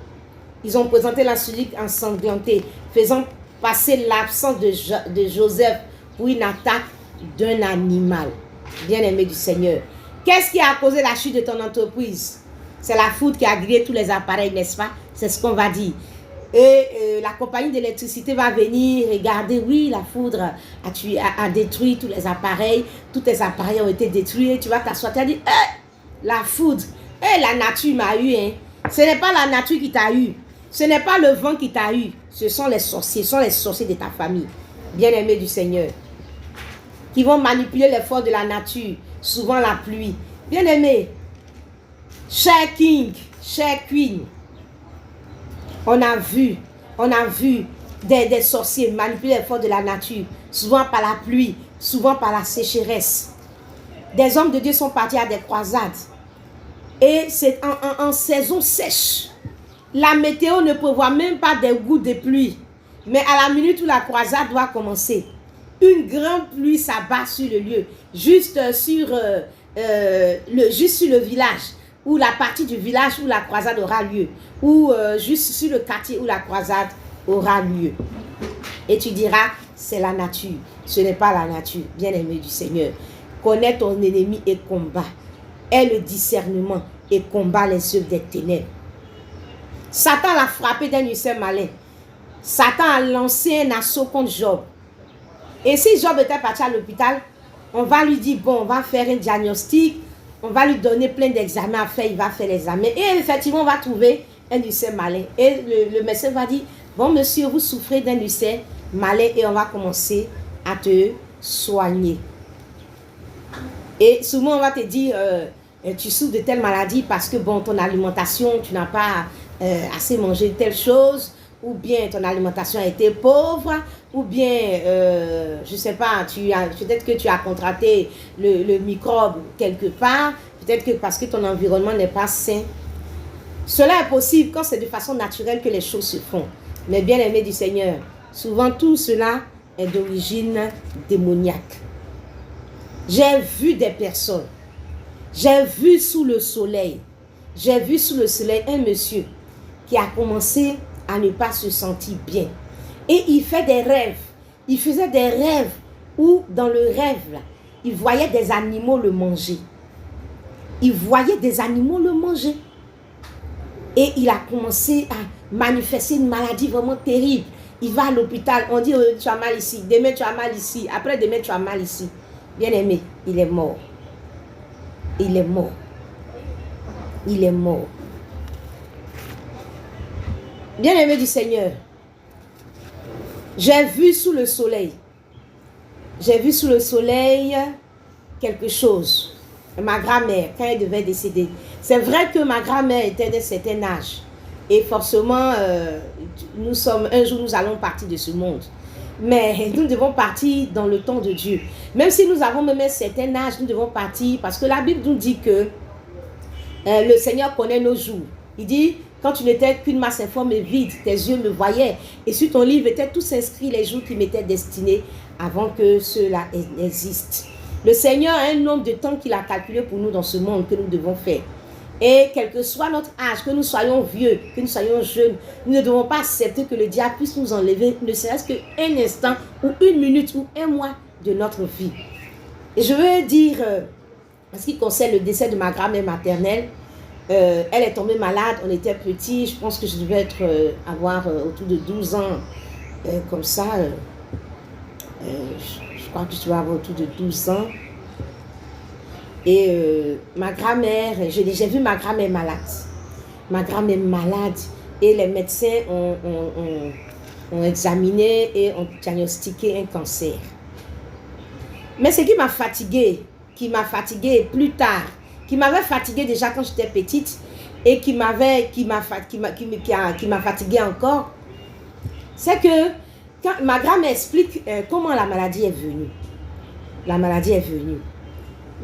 Ils ont présenté la tunique ensanglantée, faisant passer l'absence de Joseph pour une attaque d'un animal. Bien-aimé du Seigneur. Qu'est-ce qui a causé la chute de ton entreprise? C'est la foudre qui a grillé tous les appareils, n'est-ce pas? C'est ce qu'on va dire. Et la compagnie d'électricité va venir regarder, oui, la foudre a détruit tous les appareils ont été détruits. Et tu vas t'asseoir, tu vas dire, la foudre, la nature m'a eu. Hein. Ce n'est pas la nature qui t'a eu. Ce n'est pas le vent qui t'a eu. Ce sont les sorciers, de ta famille. Bien-aimés du Seigneur. Qui vont manipuler les forces de la nature. Souvent la pluie. Bien-aimés, cher King, cher Queen, on a vu des sorciers manipuler les forces de la nature. Souvent par la pluie, souvent par la sécheresse. Des hommes de Dieu sont partis à des croisades. Et c'est en saison sèche. La météo ne prévoit même pas des gouttes de pluie. Mais à la minute où la croisade doit commencer, une grande pluie s'abat sur le lieu, juste sur le village, ou la partie du village où la croisade aura lieu, ou juste sur le quartier où la croisade aura lieu. Et tu diras, c'est la nature. Ce n'est pas la nature, bien-aimé du Seigneur. Connais ton ennemi et combat. Aie le discernement et combat les œuvres des ténèbres. Satan l'a frappé d'un ulcère malin. Satan a lancé un assaut contre Job. Et si Job était parti à l'hôpital, on va lui dire, bon, on va faire un diagnostic, on va lui donner plein d'examens à faire, il va faire l'examen. Et effectivement, on va trouver un ulcère malin. Et le médecin va dire, bon, monsieur, vous souffrez d'un ulcère malin et on va commencer à te soigner. Et souvent, on va te dire, tu souffres de telle maladie parce que, bon, ton alimentation, tu n'as pas assez mangé telle chose, ou bien ton alimentation a été pauvre, ou bien, je ne sais pas, peut-être que tu as contracté le microbe quelque part, Peut-être que parce que ton environnement n'est pas sain. Cela est possible quand c'est de façon naturelle que les choses se font. Mais bien aimé du Seigneur, souvent tout cela est d'origine démoniaque. J'ai vu des personnes, j'ai vu sous le soleil un monsieur qui a commencé à ne pas se sentir bien. Et il fait des rêves. Il faisait des rêves où dans le rêve, là, il voyait des animaux le manger. Il voyait des animaux le manger. Et il a commencé à manifester une maladie vraiment terrible. Il va à l'hôpital, on dit tu as mal ici, demain tu as mal ici, après demain tu as mal ici. Bien aimé, il est mort. Il est mort. Il est mort. Bien aimé du Seigneur, j'ai vu sous le soleil quelque chose. Ma grand-mère, quand elle devait décéder, c'est vrai que ma grand-mère était d'un certain âge. Et forcément, un jour nous allons partir de ce monde. Mais nous devons partir dans le temps de Dieu. Même si nous avons même un certain âge, nous devons partir parce que la Bible nous dit que le Seigneur connaît nos jours. Il dit, quand tu n'étais qu'une masse informe et vide, tes yeux me voyaient. Et sur ton livre étaient tous inscrits les jours qui m'étaient destinés avant que cela existe. Le Seigneur a un nombre de temps qu'il a calculé pour nous dans ce monde que nous devons faire. Et quel que soit notre âge, que nous soyons vieux, que nous soyons jeunes, nous ne devons pas accepter que le diable puisse nous enlever, ne serait-ce qu'un instant ou une minute ou un mois de notre vie. Et je veux dire, en ce qui concerne le décès de ma grand-mère maternelle, elle est tombée malade, on était petits, je pense que je devais avoir autour de 12 ans, comme ça, je crois que je devais avoir autour de 12 ans. Et ma grand-mère, j'ai vu ma grand-mère malade. Ma grand-mère malade. Et les médecins ont examiné et ont diagnostiqué un cancer. Mais ce qui m'a fatiguée plus tard, qui m'avait fatiguée déjà quand j'étais petite et qui m'a fatiguée encore, c'est que quand ma grand-mère explique comment la maladie est venue. La maladie est venue.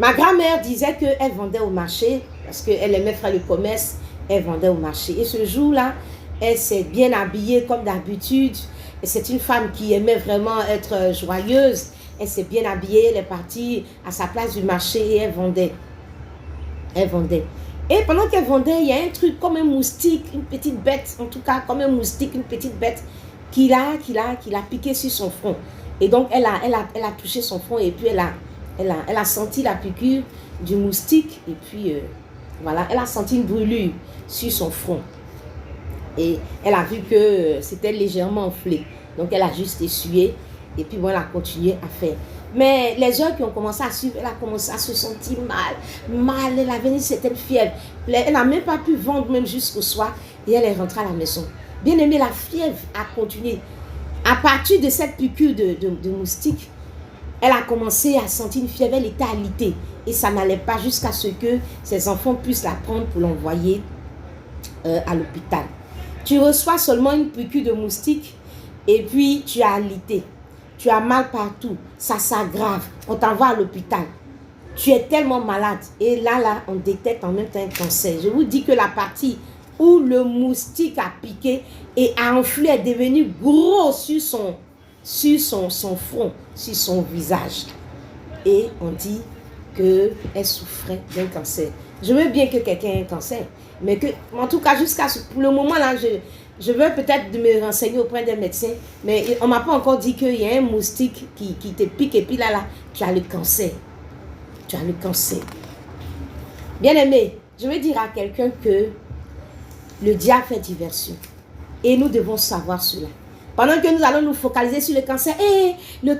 Ma grand-mère disait qu'elle vendait au marché, parce qu'elle aimait faire le commerce, elle vendait au marché. Et ce jour-là, elle s'est bien habillée comme d'habitude. C'est une femme qui aimait vraiment être joyeuse. Elle s'est bien habillée, elle est partie à sa place du marché et elle vendait. Elle vendait. Et pendant qu'elle vendait, il y a un truc comme un moustique, une petite bête, en tout cas comme un moustique, une petite bête, qui l'a piqué sur son front. Et donc, elle a touché son front et puis elle a senti la piqûre du moustique et puis voilà, elle a senti une brûlure sur son front. Et elle a vu que c'était légèrement enflé. Donc elle a juste essuyé et puis bon, elle a continué à faire. Mais les heures qui ont commencé à suivre, elle a commencé à se sentir mal, elle avait une certaine fièvre. Elle n'a même pas pu vendre même jusqu'au soir et elle est rentrée à la maison. Bien aimé, la fièvre a continué. À partir de cette piqûre de moustique, elle a commencé à sentir une fièvre, elle était alitée. Et ça n'allait pas jusqu'à ce que ses enfants puissent la prendre pour l'envoyer à l'hôpital. Tu reçois seulement une piqûre de moustique et puis tu as alité. Tu as mal partout, ça s'aggrave, on t'envoie à l'hôpital. Tu es tellement malade. Et là, on détecte en même temps un cancer. Je vous dis que la partie où le moustique a piqué et a enflé est devenu gros sur son front, sur son visage. Et on dit qu'elle souffrait d'un cancer. Je veux bien que quelqu'un ait un cancer, mais que, en tout cas, pour le moment là, je veux peut-être me renseigner auprès des médecins, mais on ne m'a pas encore dit qu'il y a un moustique qui te pique et puis là, tu as le cancer. Tu as le cancer. Bien aimé, je veux dire à quelqu'un que le diable fait diversion. Et nous devons savoir cela. Pendant que nous allons nous focaliser sur le cancer, le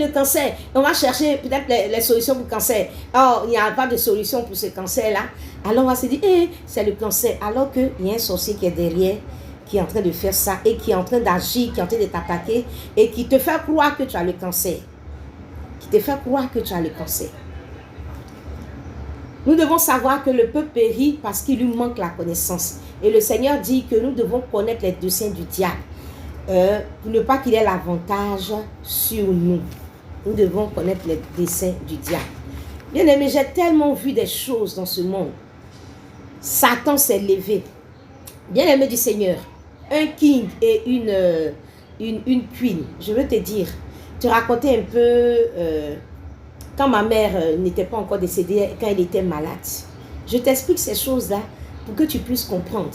cancer, on va chercher peut-être les solutions pour le cancer. Oh, il n'y a pas de solution pour ce cancer-là. Alors on va se dire, c'est le cancer. Alors qu'il y a un sorcier qui est derrière, qui est en train de faire ça, et qui est en train d'agir, qui est en train de t'attaquer, et qui te fait croire que tu as le cancer. Qui te fait croire que tu as le cancer. Nous devons savoir que le peuple périt parce qu'il lui manque la connaissance. Et le Seigneur dit que nous devons connaître les desseins du diable. Pour ne pas qu'il ait l'avantage sur nous. Nous devons connaître les desseins du diable. Bien aimé, j'ai tellement vu des choses dans ce monde. Satan s'est levé. Bien aimé du Seigneur, un king et une queen, je veux te dire, te raconter un peu quand ma mère n'était pas encore décédée, quand elle était malade. Je t'explique ces choses-là pour que tu puisses comprendre.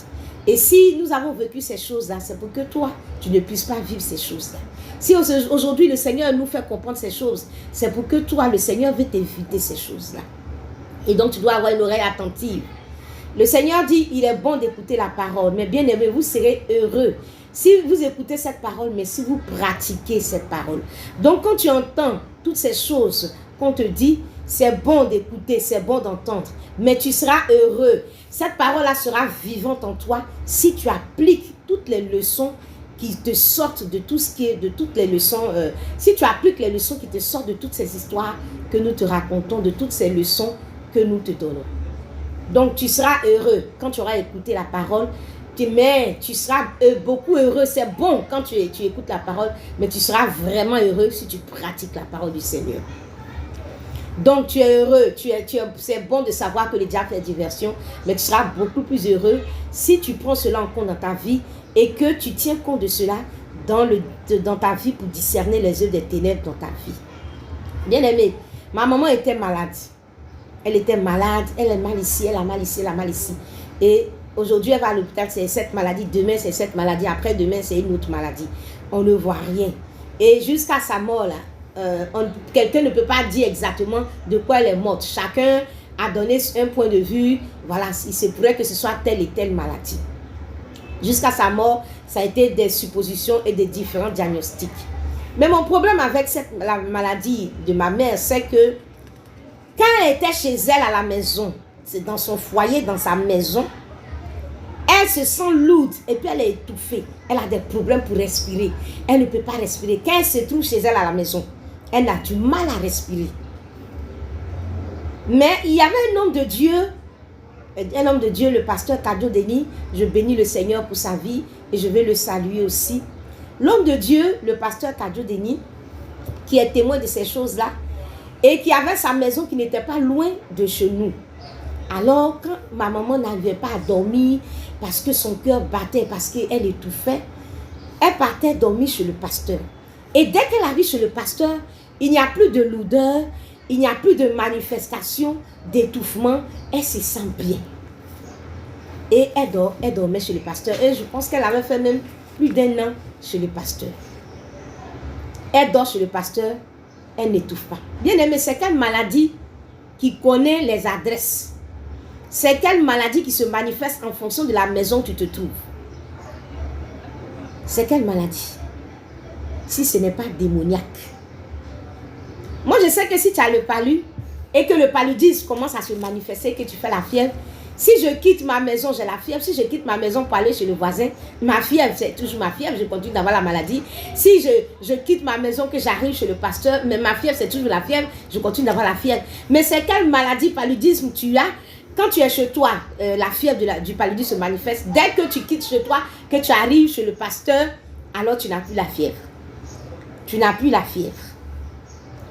Et si nous avons vécu ces choses-là, c'est pour que toi, tu ne puisses pas vivre ces choses-là. Si aujourd'hui le Seigneur nous fait comprendre ces choses, c'est pour que toi, le Seigneur veut t'éviter ces choses-là. Et donc tu dois avoir une oreille attentive. Le Seigneur dit, il est bon d'écouter la parole, mais bien aimé, vous serez heureux si vous écoutez cette parole, mais si vous pratiquez cette parole. Donc quand tu entends toutes ces choses qu'on te dit, c'est bon d'écouter, c'est bon d'entendre, mais tu seras heureux. Cette parole-là sera vivante en toi si tu appliques toutes les leçons qui te sortent de tout ce qui est, de toutes les leçons, si tu appliques les leçons qui te sortent de toutes ces histoires que nous te racontons, de toutes ces leçons que nous te donnons. Donc tu seras heureux quand tu auras écouté la parole, mais tu seras beaucoup heureux. C'est bon quand tu écoutes la parole, mais tu seras vraiment heureux si tu pratiques la parole du Seigneur. Donc tu es heureux, c'est bon de savoir que le diable fait diversion, mais tu seras beaucoup plus heureux si tu prends cela en compte dans ta vie et que tu tiens compte de cela dans ta vie pour discerner les œuvres des ténèbres dans ta vie. Bien aimé, ma maman était malade. Elle était malade, elle a mal ici, elle a mal ici, elle a mal ici. Et aujourd'hui, elle va à l'hôpital, c'est cette maladie. Demain, c'est cette maladie. Après, demain, c'est une autre maladie. On ne voit rien. Et jusqu'à sa mort, là, quelqu'un ne peut pas dire exactement de quoi elle est morte. Chacun a donné un point de vue. Voilà, il se pourrait que ce soit telle et telle maladie. Jusqu'à sa mort, ça a été des suppositions et des différents diagnostics. Mais mon problème avec la maladie de ma mère, c'est que quand elle était chez elle à la maison, c'est dans son foyer, dans sa maison, elle se sent lourde et puis elle est étouffée. Elle a des problèmes pour respirer. Elle ne peut pas respirer. Quand elle se trouve chez elle à la maison, elle a du mal à respirer. Mais il y avait un homme de Dieu, le pasteur Kadio Denis. Je bénis le Seigneur pour sa vie et je vais le saluer aussi. L'homme de Dieu, le pasteur Kadio Denis, qui est témoin de ces choses-là, et qui avait sa maison qui n'était pas loin de chez nous. Alors, quand ma maman n'arrivait pas à dormir parce que son cœur battait, parce qu'elle étouffait, elle partait dormir chez le pasteur. Et dès qu'elle arrive chez le pasteur, il n'y a plus de lourdeur, il n'y a plus de manifestation d'étouffement, elle se sent bien. Et elle dormait chez le pasteur. Et je pense qu'elle avait fait même plus d'1 an chez le pasteur. Elle dort chez le pasteur. Elle n'étouffe pas. Bien aimé, c'est quelle maladie qui connaît les adresses? C'est quelle maladie qui se manifeste en fonction de la maison où tu te trouves? C'est quelle maladie? Si ce n'est pas démoniaque. Moi, je sais que si tu as le palu et que le paludisme commence à se manifester, que tu fais la fièvre, si je quitte ma maison, j'ai la fièvre. Si je quitte ma maison pour aller chez le voisin, ma fièvre, c'est toujours ma fièvre, je continue d'avoir la maladie. Si je quitte ma maison, que j'arrive chez le pasteur, mais ma fièvre, c'est toujours la fièvre, je continue d'avoir la fièvre. Mais c'est quelle maladie, paludisme tu as? Quand tu es chez toi, la fièvre du paludisme se manifeste. Dès que tu quittes chez toi, que tu arrives chez le pasteur, alors tu n'as plus la fièvre. Tu n'as plus la fièvre.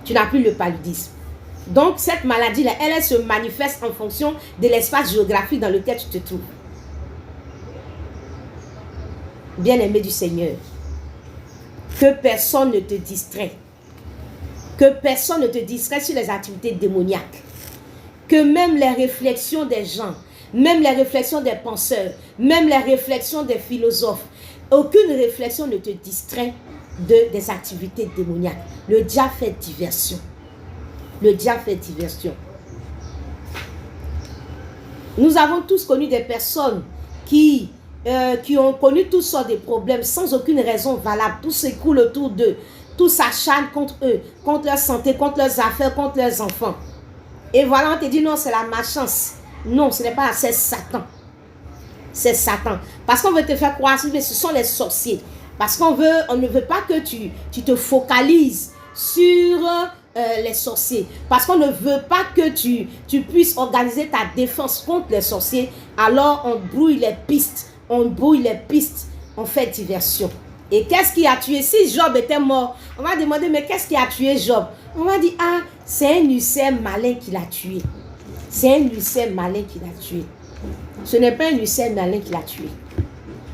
Tu n'as plus le paludisme. Donc, cette maladie-là, elle se manifeste en fonction de l'espace géographique dans lequel tu te trouves. Bien-aimé du Seigneur, que personne ne te distrait. Que personne ne te distrait sur les activités démoniaques. Que même les réflexions des gens, même les réflexions des penseurs, même les réflexions des philosophes, aucune réflexion ne te distrait des activités démoniaques. Le diable fait diversion. Le diable fait diversion. Nous avons tous connu des personnes qui ont connu toutes sortes de problèmes sans aucune raison valable. Tout s'écoule autour d'eux. Tout s'acharne contre eux, contre leur santé, contre leurs affaires, contre leurs enfants. Et voilà, on te dit non, c'est la malchance. Non, ce n'est pas, c'est Satan. C'est Satan. Parce qu'on veut te faire croire, mais ce sont les sorciers. Parce qu'on ne veut pas que tu te focalises sur les sorciers. Parce qu'on ne veut pas que tu puisses organiser ta défense contre les sorciers. Alors on brouille les pistes. On brouille les pistes. On fait diversion. Et qu'est-ce qui a tué? Si Job était mort, on va demander, mais qu'est-ce qui a tué Job? On va dire, ah, c'est un Lucien malin qui l'a tué. C'est un Lucien malin qui l'a tué. Ce n'est pas un Lucien malin qui l'a tué.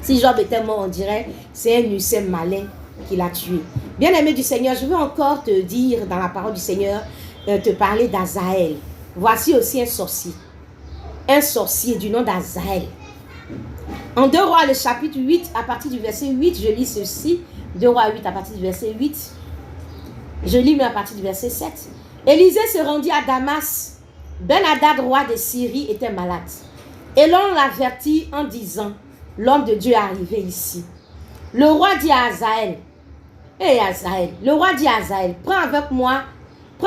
Si Job était mort, on dirait, c'est un Lucien malin qui l'a tué. Bien-aimé du Seigneur, je veux encore te dire dans la parole du Seigneur, te parler d'Azaël. Voici aussi un sorcier du nom d'Azaël. En 2 Rois, le chapitre 8, à partir du verset 8, je lis ceci. 2 Rois 8, à partir du verset 8. Je lis mais à partir du verset 7. Élisée se rendit à Damas. Ben-Hadad, roi de Syrie, était malade. Et l'on l'avertit en disant, l'homme de Dieu est arrivé ici. Le roi dit à Azaël, le roi dit à Azaël, prends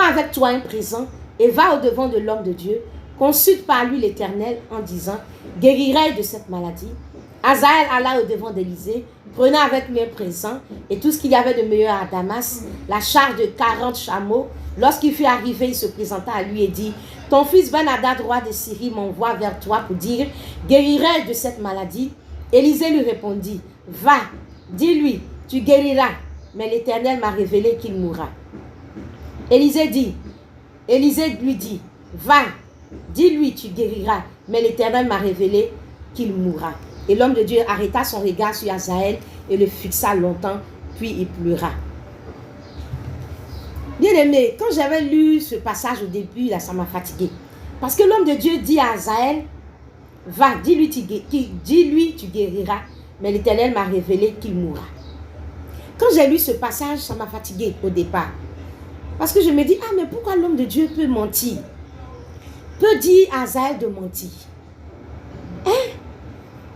avec toi un présent et va au-devant de l'homme de Dieu. Consulte par lui l'Éternel en disant, guérirai-je de cette maladie? Azaël alla au-devant d'Élisée, prenant avec lui un présent et tout ce qu'il y avait de meilleur à Damas, la charge de 40 chameaux. Lorsqu'il fut arrivé, il se présenta à lui et dit, ton fils Ben-Hadad, roi de Syrie, m'envoie vers toi pour dire, guérirai-je de cette maladie? Élisée lui répondit, va, dis-lui, tu guériras, mais l'Éternel m'a révélé qu'il mourra. Élisée lui dit, va, dis-lui, tu guériras, mais l'Éternel m'a révélé qu'il mourra. Et l'homme de Dieu arrêta son regard sur Azaël et le fixa longtemps, puis il pleura. Bien aimé, quand j'avais lu ce passage au début, là, ça m'a fatigué. Parce que l'homme de Dieu dit à Azaël, va, dis-lui, tu guériras, mais l'Éternel m'a révélé qu'il mourra. Quand j'ai lu ce passage, ça m'a fatigué au départ. Parce que je me dis, ah, mais pourquoi l'homme de Dieu peut mentir? Peut dire à Azaël de mentir. Hein?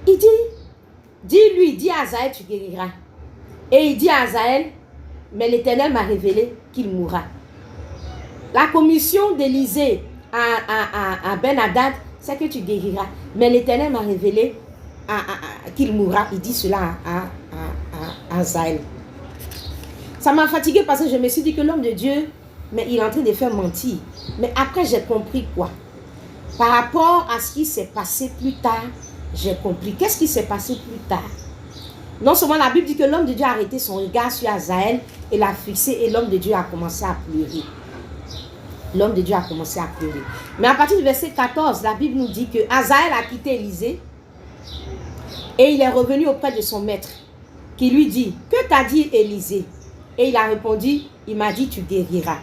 Il dit, dis à Azaël, tu guériras. Et il dit à Azaël, mais l'Éternel m'a révélé qu'il mourra. La commission d'Élisée à Ben-Hadad, c'est que tu guériras. Mais l'Éternel m'a révélé qu'il mourra. Il dit cela à Azaël. Ça m'a fatigué parce que je me suis dit que l'homme de Dieu, mais il est en train de faire mentir. Mais après, j'ai compris quoi? Par rapport à ce qui s'est passé plus tard, j'ai compris. Qu'est-ce qui s'est passé plus tard? Non seulement la Bible dit que l'homme de Dieu a arrêté son regard sur Azaël et l'a fixé et l'homme de Dieu a commencé à pleurer. L'homme de Dieu a commencé à pleurer. Mais à partir du verset 14, la Bible nous dit que Azaël a quitté Élisée et il est revenu auprès de son maître qui lui dit, que t'a dit Élisée? Et il a répondu, il m'a dit tu guériras.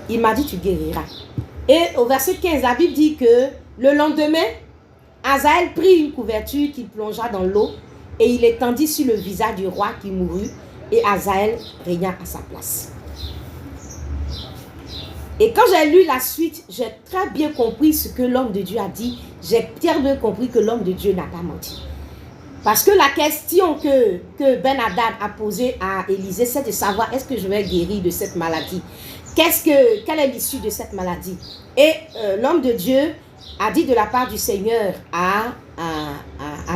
Il m'a dit tu guériras. Et au verset 15, la Bible dit que le lendemain, Azaël prit une couverture qu'il plongea dans l'eau et il étendit sur le visage du roi qui mourut et Azaël régna à sa place. Et quand j'ai lu la suite, j'ai très bien compris ce que l'homme de Dieu a dit. J'ai très bien compris que l'homme de Dieu n'a pas menti. Parce que la question que Ben-Hadad a posée à Élisée, c'est de savoir est-ce que je vais guérir de cette maladie? Quelle est l'issue de cette maladie? Et l'homme de Dieu a dit de la part du Seigneur à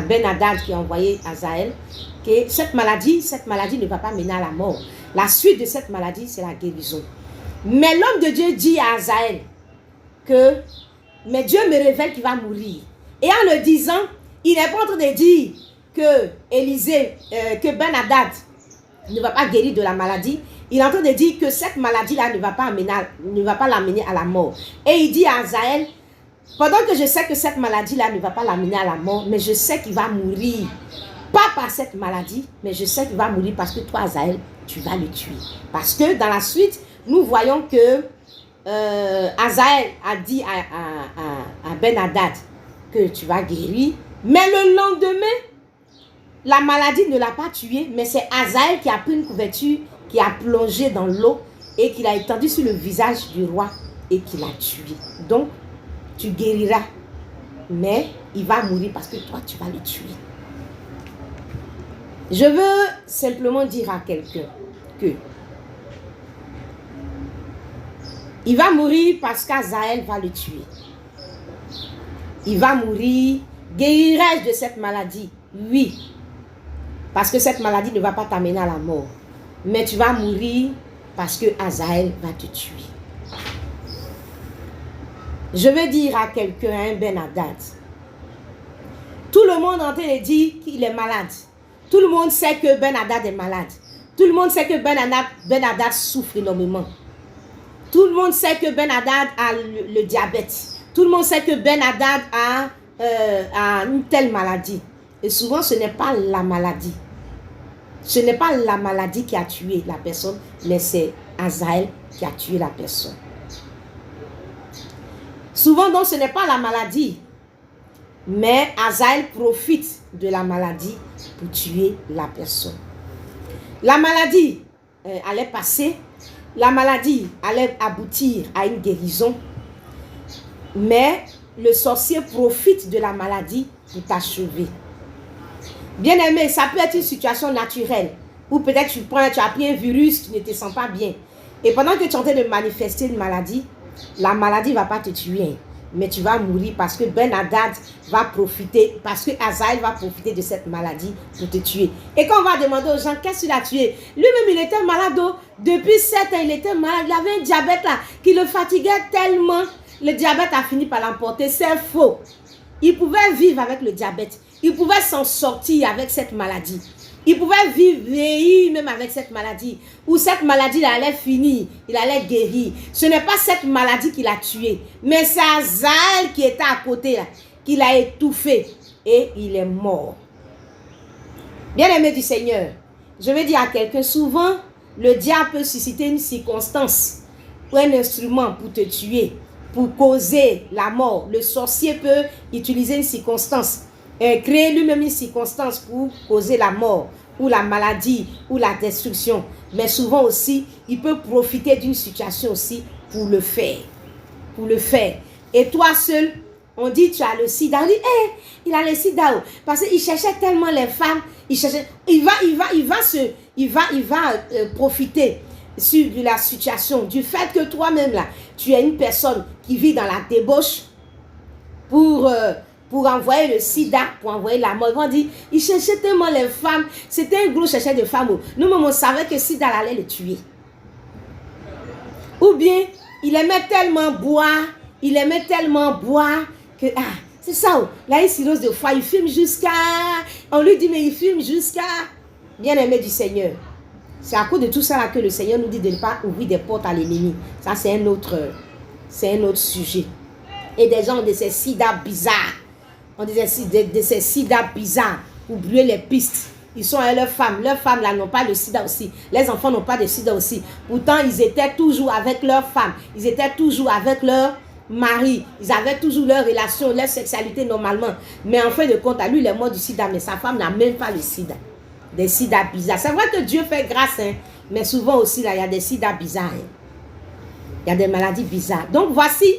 Ben-Hadad qui a envoyé Azaël que cette maladie ne va pas mener à la mort. La suite de cette maladie, c'est la guérison. Mais l'homme de Dieu dit à Azaël que mais Dieu me révèle qu'il va mourir. Et en le disant, il n'est pas en train de dire que que Ben-Hadad ne va pas guérir de la maladie. Il est en train de dire que cette maladie-là ne va pas l'amener à la mort. Et il dit à Azaël, pendant que je sais que cette maladie-là ne va pas l'amener à la mort, mais je sais qu'il va mourir. Pas par cette maladie, mais je sais qu'il va mourir parce que toi, Azaël, tu vas le tuer. Parce que dans la suite, nous voyons que Azaël a dit à Ben-Hadad que tu vas guérir. Mais le lendemain, la maladie ne l'a pas tué, mais c'est Azaël qui a pris une couverture, qui a plongé dans l'eau et qui l'a étendu sur le visage du roi et qui l'a tué. Donc, tu guériras, mais il va mourir parce que toi, tu vas le tuer. Je veux simplement dire à quelqu'un que il va mourir parce qu'Azaël va le tuer. Il va mourir. Guérirai-je de cette maladie? Oui. Parce que cette maladie ne va pas t'amener à la mort. Mais tu vas mourir parce que Azaël va te tuer. Je veux dire à quelqu'un, Ben-Hadad, tout le monde est en train de dire qu'il est malade. Tout le monde sait que Ben Hadad est malade. Tout le monde sait que Ben Hadad souffre énormément. Tout le monde sait que Ben Hadad a le diabète. Tout le monde sait que Ben Hadad a une telle maladie. Et souvent, ce n'est pas la maladie. Ce n'est pas la maladie qui a tué la personne, mais c'est Hazaël qui a tué la personne. Souvent, donc, ce n'est pas la maladie, mais Hazaël profite de la maladie pour tuer la personne. La maladie allait passer, la maladie allait aboutir à une guérison, mais le sorcier profite de la maladie pour t'achever. Bien aimé, ça peut être une situation naturelle, ou peut-être tu as pris un virus, tu ne te sens pas bien. Et pendant que tu es en train de manifester une maladie, la maladie ne va pas te tuer, mais tu vas mourir parce que Ben Hadad va profiter, parce que Hazaël va profiter de cette maladie pour te tuer. Et quand on va demander aux gens, qu'est-ce qu'il a tué? Lui-même, il était malade. Depuis 7 ans, il était malade. Il avait un diabète là, qui le fatiguait tellement. Le diabète a fini par l'emporter. C'est faux. Il pouvait vivre avec le diabète. Il pouvait s'en sortir avec cette maladie. Il pouvait vieillir même avec cette maladie. Ou cette maladie allait finir, il allait guérir. Ce n'est pas cette maladie qui l'a tué, mais c'est Hazaël qui était à côté là, qui l'a étouffé et il est mort. Bien-aimé du Seigneur, je vais dire à quelqu'un, souvent le diable peut susciter une circonstance ou un instrument pour te tuer, pour causer la mort. Le sorcier peut utiliser une circonstance, créer lui-même une circonstance pour causer la mort, ou la maladie, ou la destruction. Mais souvent aussi, il peut profiter d'une situation aussi pour le faire. Pour le faire. Et toi seul, on dit tu as le sida. On dit, hey, il a le sida. Parce qu'il cherchait tellement les femmes. Il va profiter de la situation, du fait que toi-même là, tu es une personne qui vit dans la débauche pour envoyer le sida, pour envoyer la mort. Ils vont dire, il cherchait tellement les femmes. C'était un gros chercheur de femmes. Nous-mêmes, on savait que le sida allait le tuer. Ou bien, il aimait tellement boire que, c'est ça. Là, il cirrhose de foie, il fume jusqu'à... On lui dit, mais il fume jusqu'à... Bien-aimé du Seigneur. C'est à cause de tout ça là que le Seigneur nous dit de ne pas ouvrir des portes à l'ennemi. Ça, c'est un autre sujet. Et des gens ont de ces sida bizarres. On disait de ces sida bizarres pour brûler les pistes. Ils sont avec leurs femmes. Leurs femmes là n'ont pas de sida aussi. Les enfants n'ont pas de sida aussi. Pourtant, ils étaient toujours avec leurs femmes. Ils étaient toujours avec leur mari. Ils avaient toujours leur relation, leur sexualité normalement. Mais en fin de compte, à lui, il est mort du sida. Mais sa femme n'a même pas le sida. Des sida bizarres. C'est vrai que Dieu fait grâce. Hein, mais souvent aussi, là, il y a des sida bizarres. Hein. Il y a des maladies bizarres. Donc, voici.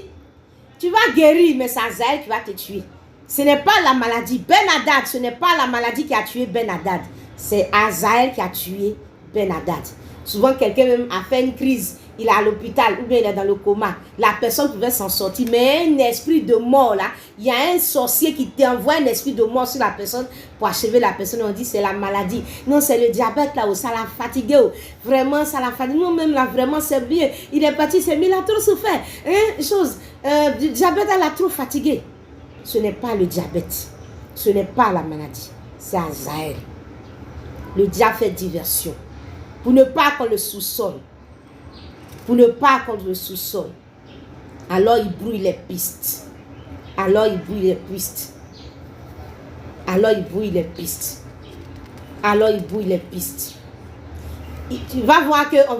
Tu vas guérir, mais c'est Hazaël qui va te tuer. Ce n'est pas la maladie. Ben Hadad, ce n'est pas la maladie qui a tué Ben Hadad. C'est Hazaël qui a tué Ben Hadad. Souvent, quelqu'un même a fait une crise. Il est à l'hôpital ou bien il est dans le coma. La personne pouvait s'en sortir. Mais un esprit de mort là, il y a un sorcier qui t'envoie un esprit de mort sur la personne pour achever la personne. On dit c'est la maladie. Non, c'est le diabète là où ça l'a fatigué. Vraiment, ça l'a fatigué. Non, même là, vraiment, c'est bien. Il est parti, c'est bien, il a trop souffert. Le diabète, elle a trop fatigué. Ce n'est pas le diabète. Ce n'est pas la maladie. C'est Hazaël. Le diable fait diversion. Pour ne pas qu'on le sous-sol. Pour ne pas contre le sous-sol. Alors il brouille les pistes. Alors il brouille les pistes. Alors il brouille les pistes. Alors il brouille les pistes. Tu vas voir que on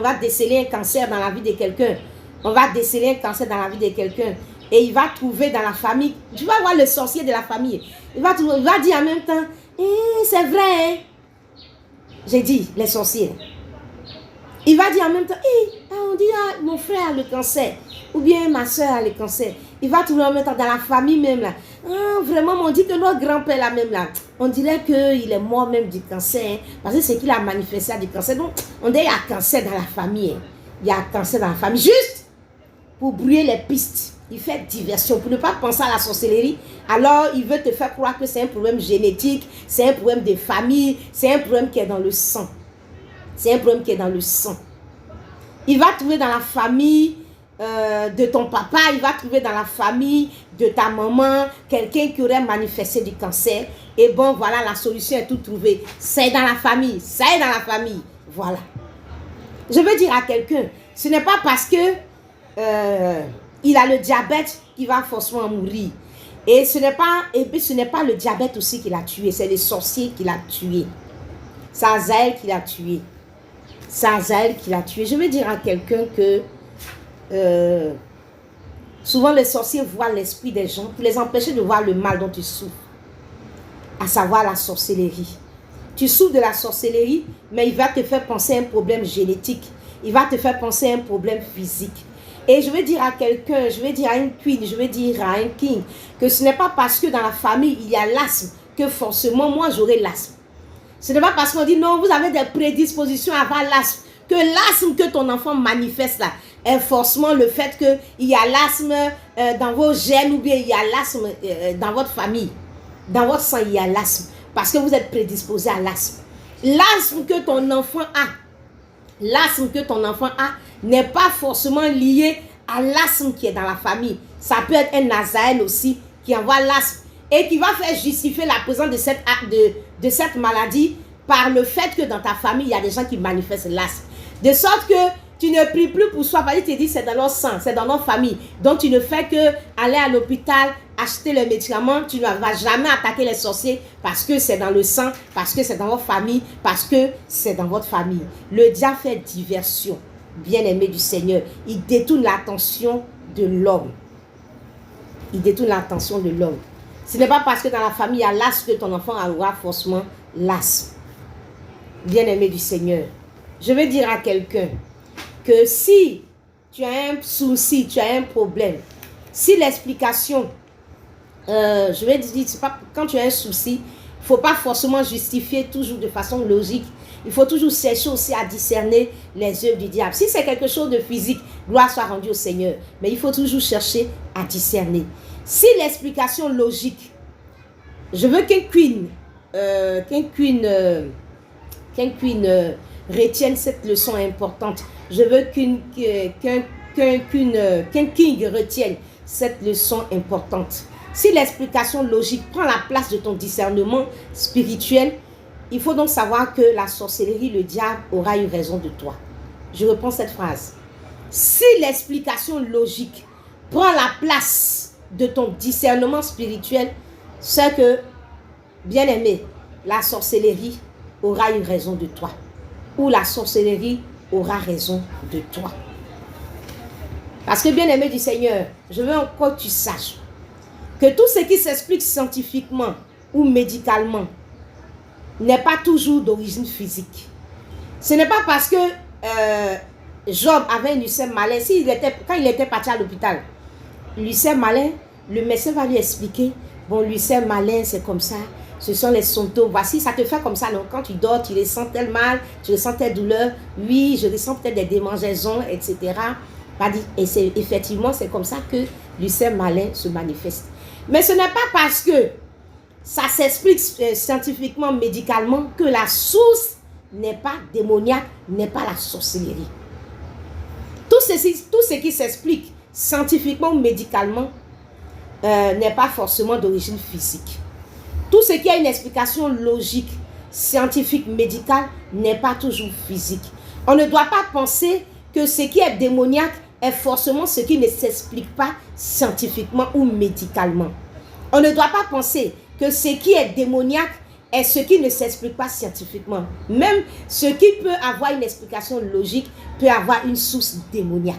va déceler un cancer dans la vie de quelqu'un. On va déceler un cancer dans la vie de quelqu'un. Et il va trouver dans la famille. Tu vas voir le sorcier de la famille. Il va dire en même temps, c'est vrai. Hein? J'ai dit, les sorciers. Il va dire en même temps, on dit, mon frère a le cancer, ou bien ma soeur a le cancer. Il va trouver en même temps dans la famille même là. Vraiment, on dit que notre grand-père là même là, on dirait qu'il est mort même du cancer, hein, parce que c'est qu'il a manifesté du cancer. Donc, on dit qu'il y a cancer dans la famille. Hein. Il y a cancer dans la famille, juste pour brouiller les pistes. Il fait diversion, pour ne pas penser à la sorcellerie. Alors, il veut te faire croire que c'est un problème génétique, c'est un problème de famille, c'est un problème qui est dans le sang. C'est un problème qui est dans le sang. Il va trouver dans la famille de ton papa, il va trouver dans la famille de ta maman quelqu'un qui aurait manifesté du cancer. Et bon, voilà, la solution est tout trouvée. C'est dans la famille, ça est dans la famille. Voilà. Je veux dire à quelqu'un, ce n'est pas parce que il a le diabète qu'il va forcément mourir. Et ce n'est pas le diabète aussi qui l'a tué, c'est les sorciers qui l'a tué. C'est Azaël qui l'a tué. C'est Azaël qui l'a tué. Je veux dire à quelqu'un que souvent les sorciers voient l'esprit des gens pour les empêcher de voir le mal dont tu souffres, à savoir la sorcellerie. Tu souffres de la sorcellerie, mais il va te faire penser à un problème génétique. Il va te faire penser à un problème physique. Et je veux dire à quelqu'un, je veux dire à une queen, je veux dire à un king, que ce n'est pas parce que dans la famille il y a l'asthme que forcément moi j'aurai l'asthme. Ce n'est pas parce qu'on dit non, vous avez des prédispositions à avoir l'asthme, que l'asthme que ton enfant manifeste là est forcément le fait qu'il y a l'asthme dans vos gènes ou bien il y a l'asthme dans votre famille. Dans votre sang, il y a l'asthme parce que vous êtes prédisposé à l'asthme. L'asthme que ton enfant a, n'est pas forcément lié à l'asthme qui est dans la famille. Ça peut être un Azaël aussi qui envoie l'asthme et qui va faire justifier la présence de cette maladie par le fait que dans ta famille, il y a des gens qui manifestent l'asthme. De sorte que tu ne pries plus pour soi, parce que tu te dis c'est dans leur sang, c'est dans notre famille. Donc tu ne fais que aller à l'hôpital, acheter le médicament, tu ne vas jamais attaquer les sorciers parce que c'est dans le sang, parce que c'est dans votre famille, parce que c'est dans votre famille. Le diable fait diversion, bien-aimé du Seigneur. Il détourne l'attention de l'homme. Il détourne l'attention de l'homme. Ce n'est pas parce que dans la famille il y a l'asthme que ton enfant aura forcément l'asthme. Bien-aimé du Seigneur. Je veux dire à quelqu'un que si tu as un souci, tu as un problème, si l'explication, je vais dire, pas, quand tu as un souci, il ne faut pas forcément justifier toujours de façon logique. Il faut toujours chercher aussi à discerner les œuvres du diable. Si c'est quelque chose de physique, gloire soit rendue au Seigneur. Mais il faut toujours chercher à discerner. Si l'explication logique, je veux qu'un queen retienne cette leçon importante. Je veux qu'un king retienne cette leçon importante. Si l'explication logique prend la place de ton discernement spirituel, il faut donc savoir que la sorcellerie, le diable aura eu raison de toi. Je reprends cette phrase. Si l'explication logique prend la place de ton discernement spirituel, c'est que, bien aimé, la sorcellerie aura eu raison de toi. Ou la sorcellerie aura raison de toi. Parce que, bien aimé du Seigneur, je veux encore que tu saches que tout ce qui s'explique scientifiquement ou médicalement n'est pas toujours d'origine physique. Ce n'est pas parce que Job avait un ulcère malin, quand il était parti à l'hôpital, l'ulcère malin, le médecin va lui expliquer, bon, l'ulcère malin, c'est comme ça, ce sont les symptômes, voici, ça te fait comme ça, donc quand tu dors, tu ressens tel mal, tu ressens telle douleur, oui, je ressens peut-être des démangeaisons, etc. Et effectivement, c'est comme ça que l'ulcère malin se manifeste. Mais ce n'est pas parce que ça s'explique scientifiquement, médicalement, que la source n'est pas démoniaque, n'est pas la sorcellerie. Tout ce qui s'explique scientifiquement ou médicalement n'est pas forcément d'origine physique. Tout ce qui a une explication logique, scientifique, médicale n'est pas toujours physique. On ne doit pas penser que ce qui est démoniaque est forcément ce qui ne s'explique pas scientifiquement ou médicalement. On ne doit pas penser que ce qui est démoniaque est ce qui ne s'explique pas scientifiquement. Même ce qui peut avoir une explication logique peut avoir une source démoniaque.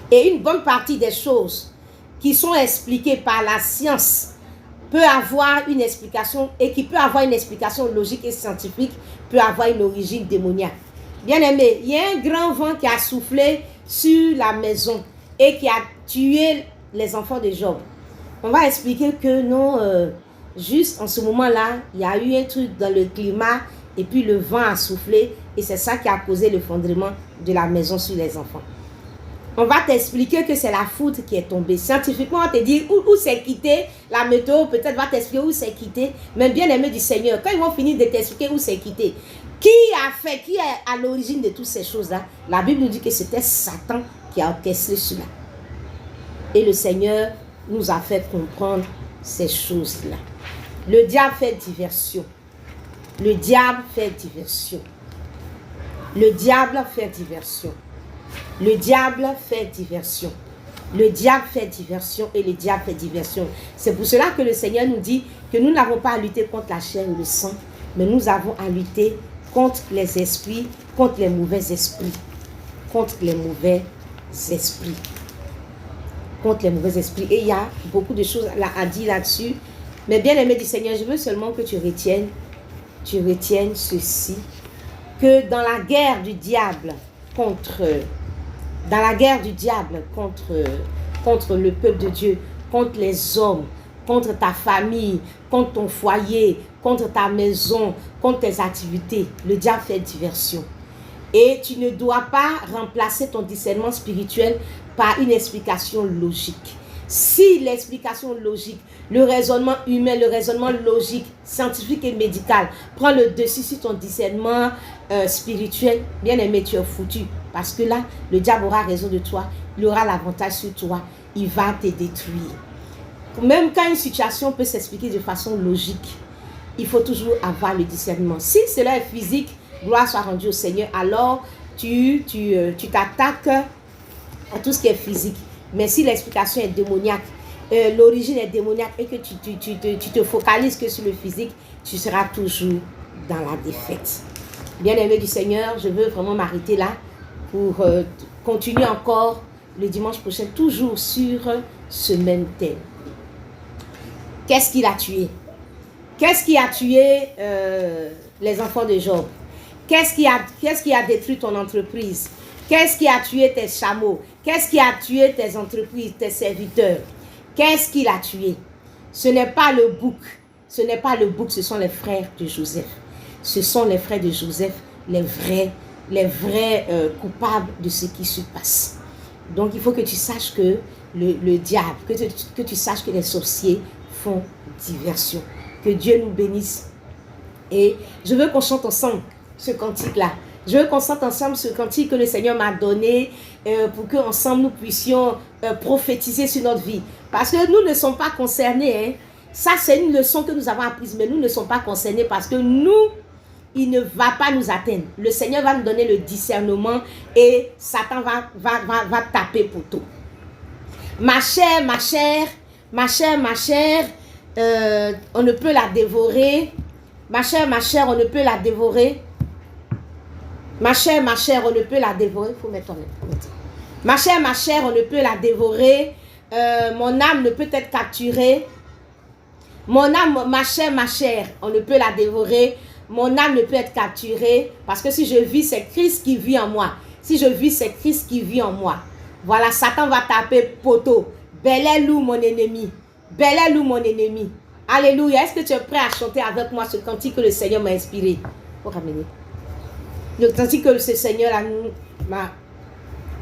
Et une bonne partie des choses qui sont expliquées par la science peut avoir une explication, et qui peut avoir une explication logique et scientifique, peut avoir une origine démoniaque. Bien aimé, il y a un grand vent qui a soufflé sur la maison et qui a tué les enfants de Job. On va expliquer que non, juste en ce moment-là, il y a eu un truc dans le climat et puis le vent a soufflé et c'est ça qui a causé l'effondrement de la maison sur les enfants. On va t'expliquer que c'est la foudre qui est tombée. Scientifiquement, on te dit où c'est quitté. La météo peut-être va t'expliquer où c'est quitté. Mais bien aimé du Seigneur, quand ils vont finir de t'expliquer où c'est quitté, qui est à l'origine de toutes ces choses-là? La Bible nous dit que c'était Satan qui a orchestré cela. Et le Seigneur nous a fait comprendre ces choses-là. Le diable fait diversion. Le diable fait diversion. Le diable fait diversion. Le diable fait diversion. Le diable fait diversion et le diable fait diversion. C'est pour cela que le Seigneur nous dit que nous n'avons pas à lutter contre la chair et le sang, mais nous avons à lutter contre les esprits, contre les mauvais esprits. Contre les mauvais esprits. Contre les mauvais esprits. Et il y a beaucoup de choses à dire là-dessus. Mais bien aimé du Seigneur, je veux seulement que tu retiennes ceci, que dans la guerre du diable contre le peuple de Dieu, contre les hommes, contre ta famille, contre ton foyer, contre ta maison, contre tes activités, le diable fait diversion. Et tu ne dois pas remplacer ton discernement spirituel par une explication logique. Si l'explication logique, le raisonnement humain, le raisonnement logique, scientifique et médical prend le dessus sur ton discernement spirituel, bien aimé, tu es foutu. Parce que là, le diable aura raison de toi, il aura l'avantage sur toi, il va te détruire. Même quand une situation peut s'expliquer de façon logique, il faut toujours avoir le discernement. Si cela est physique, gloire soit rendue au Seigneur, alors tu t'attaques à tout ce qui est physique. Mais si l'explication est démoniaque, l'origine est démoniaque et que tu te focalises que sur le physique, tu seras toujours dans la défaite. Bien-aimé du Seigneur, je veux vraiment m'arrêter là pour continuer encore le dimanche prochain, toujours sur ce même thème. Qu'est-ce qui l'a tué? Qu'est-ce qui a tué les enfants de Job? Qu'est-ce qui a détruit ton entreprise? Qu'est-ce qui a tué tes chameaux? Qu'est-ce qui a tué tes entreprises, tes serviteurs? Qu'est-ce qui l'a tué? Ce n'est pas le bouc. Ce n'est pas le bouc, ce sont les frères de Joseph. Ce sont les frères de Joseph, les vrais coupables de ce qui se passe. Donc, il faut que tu saches que le diable, que tu saches que les sorciers font diversion. Que Dieu nous bénisse. Et je veux qu'on chante ensemble ce cantique-là. Je veux qu'on chante ensemble ce cantique que le Seigneur m'a donné pour qu'ensemble nous puissions prophétiser sur notre vie. Parce que nous ne sommes pas concernés. Hein. Ça, c'est une leçon que nous avons apprise, mais nous ne sommes pas concernés parce que nous, il ne va pas nous atteindre. Le Seigneur va nous donner le discernement et Satan va taper pour tout. Ma chère, on ne peut la dévorer. Ma chère, on ne peut la dévorer. Ma chère, on ne peut la dévorer. Il faut mettre en mettre. Ma chère, on ne peut la dévorer. Mon âme ne peut être capturée. Mon âme, ma chère, on ne peut la dévorer. Mon âme ne peut être capturée. Parce que si je vis, c'est Christ qui vit en moi. Si je vis, c'est Christ qui vit en moi. Voilà, Satan va taper poteau. Bel est loup, mon ennemi. Bel est loup, mon ennemi. Alléluia. Est-ce que tu es prêt à chanter avec moi ce cantique que le Seigneur m'a inspiré? Faut ramener. Le cantique que ce Seigneur a nous, ma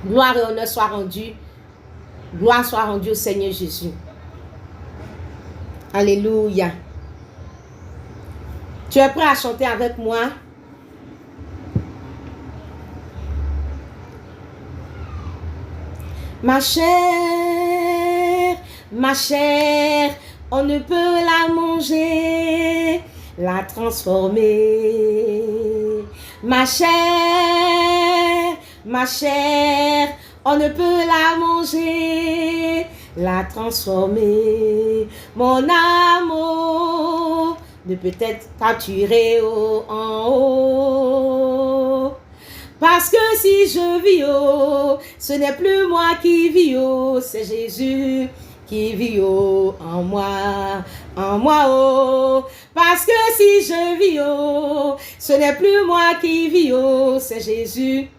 gloire et honneur soit rendu. Gloire soit rendue au Seigneur Jésus. Alléluia. Tu es prêt à chanter avec moi? Ma chère, on ne peut la manger, la transformer. Ma chère, on ne peut la manger, la transformer. Mon amour ne peut être capturé en haut. Parce que si je vis haut, ce n'est plus moi qui vis haut, c'est Jésus qui vit haut en moi, oh. Parce que si je vis haut, ce n'est plus moi qui vis haut, c'est Jésus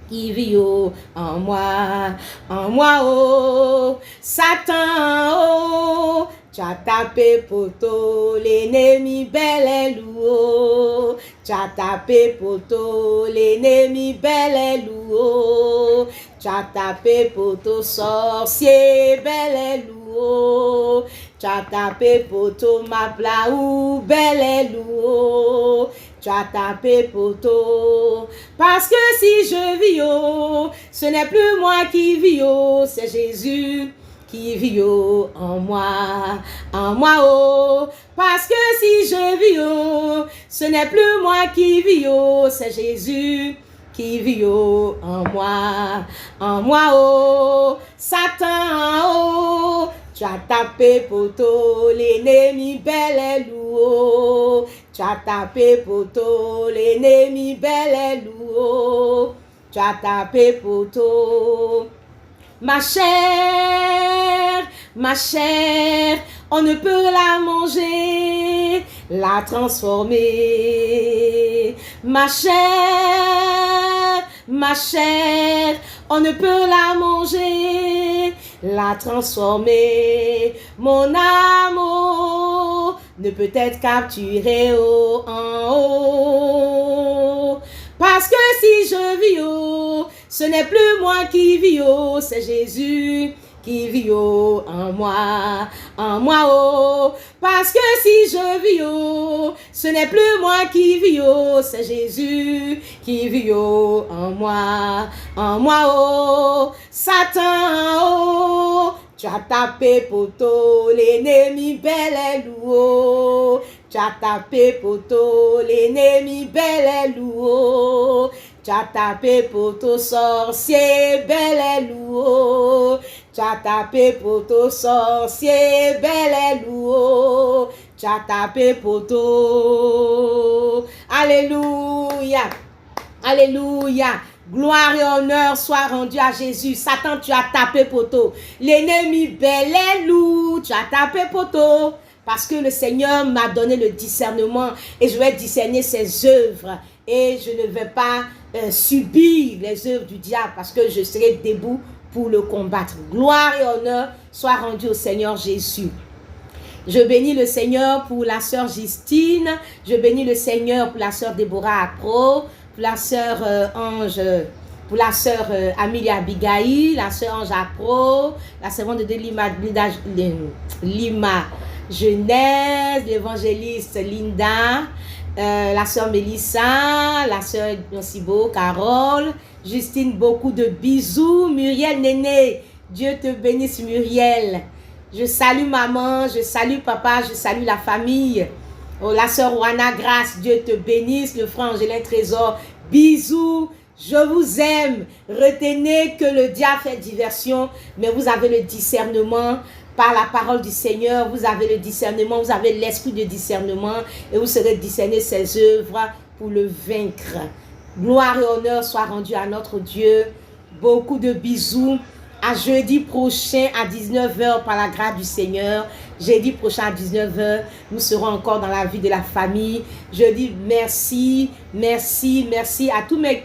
qui vit haut en moi, oh. Satan, oh, tu as tapé poteau, l'ennemi bel et loup. Tu as tapé poteau, l'ennemi bel et loup. Tu as tapé poteau, sorcier bel et loup. Tu as tapé poteau, ma plaou bel et loup. tu as tapé poteau. Parce que si je vis, oh, ce n'est plus moi qui vis, oh, c'est Jésus qui vit, oh, en moi, oh. Parce que si je vis, oh, ce n'est plus moi qui vis, oh, c'est Jésus qui vit, oh, en moi, oh. Satan, oh, tu as tapé poteau, l'ennemi bel et lourd. Tu as tapé poteau, l'ennemi bel et lourd. Tu as tapé poteau. Ma chair, on ne peut la manger, la transformer. Ma chair, on ne peut la manger, la transformer. Mon amour ne peut être capturé en haut. Parce que si je vis, oh, ce n'est plus moi qui vis, oh, c'est Jésus qui vit, oh, en moi, oh. Parce que si je vis, oh, ce n'est plus moi qui vis, oh, c'est Jésus qui vit, oh, en moi, oh. Satan, oh, tu as tapé poteau, l'ennemi bel et lourd. Tu as tapé poteau, l'ennemi bel et lourd. Tu as tapé poteau, sorcier bel et lourd. Tu as tapé poteau, sorcier bel et lourd. Tu as tapé poteau. Alléluia. Alléluia. Gloire et honneur soient rendus à Jésus. Satan, tu as tapé poteau. L'ennemi bel et lourd. Tu as tapé poteau. Parce que le Seigneur m'a donné le discernement et je vais discerner ses œuvres. Et je ne vais pas subir les œuvres du diable parce que je serai debout pour le combattre. Gloire et honneur soient rendus au Seigneur Jésus. Je bénis le Seigneur pour la sœur Justine. Je bénis le Seigneur pour la sœur Déborah Accro, pour la sœur Ange, pour la sœur Amélie Abigail, la sœur Ange Accro, la servante de Lima Genèse, l'évangéliste Linda, la sœur Mélissa, la sœur Nocibo, Carole, Justine, beaucoup de bisous. Muriel Néné, Dieu te bénisse Muriel. Je salue maman, je salue papa, je salue la famille. Oh, la sœur Juana Grâce, Dieu te bénisse. Le frère Angélin Trésor, bisous. Je vous aime. Retenez que le diable fait diversion, mais vous avez le discernement. Par la parole du Seigneur, vous avez le discernement, vous avez l'esprit de discernement et vous serez discerner ses œuvres pour le vaincre. Gloire et honneur soient rendus à notre Dieu. Beaucoup de bisous. À jeudi prochain à 19h par la grâce du Seigneur. Jeudi prochain à 19h, nous serons encore dans la vie de la famille. Je dis merci, merci, merci à tous mes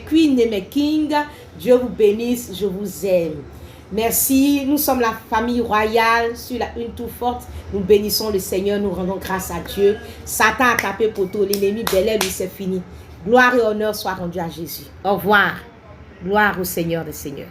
queens et mes kings. Dieu vous bénisse, je vous aime. Merci, nous sommes la famille royale sur la une tout forte. Nous bénissons le Seigneur, nous rendons grâce à Dieu. Satan a tapé poteau, l'ennemi belé, lui c'est fini. Gloire et honneur soient rendus à Jésus. Au revoir. Gloire au Seigneur des Seigneurs.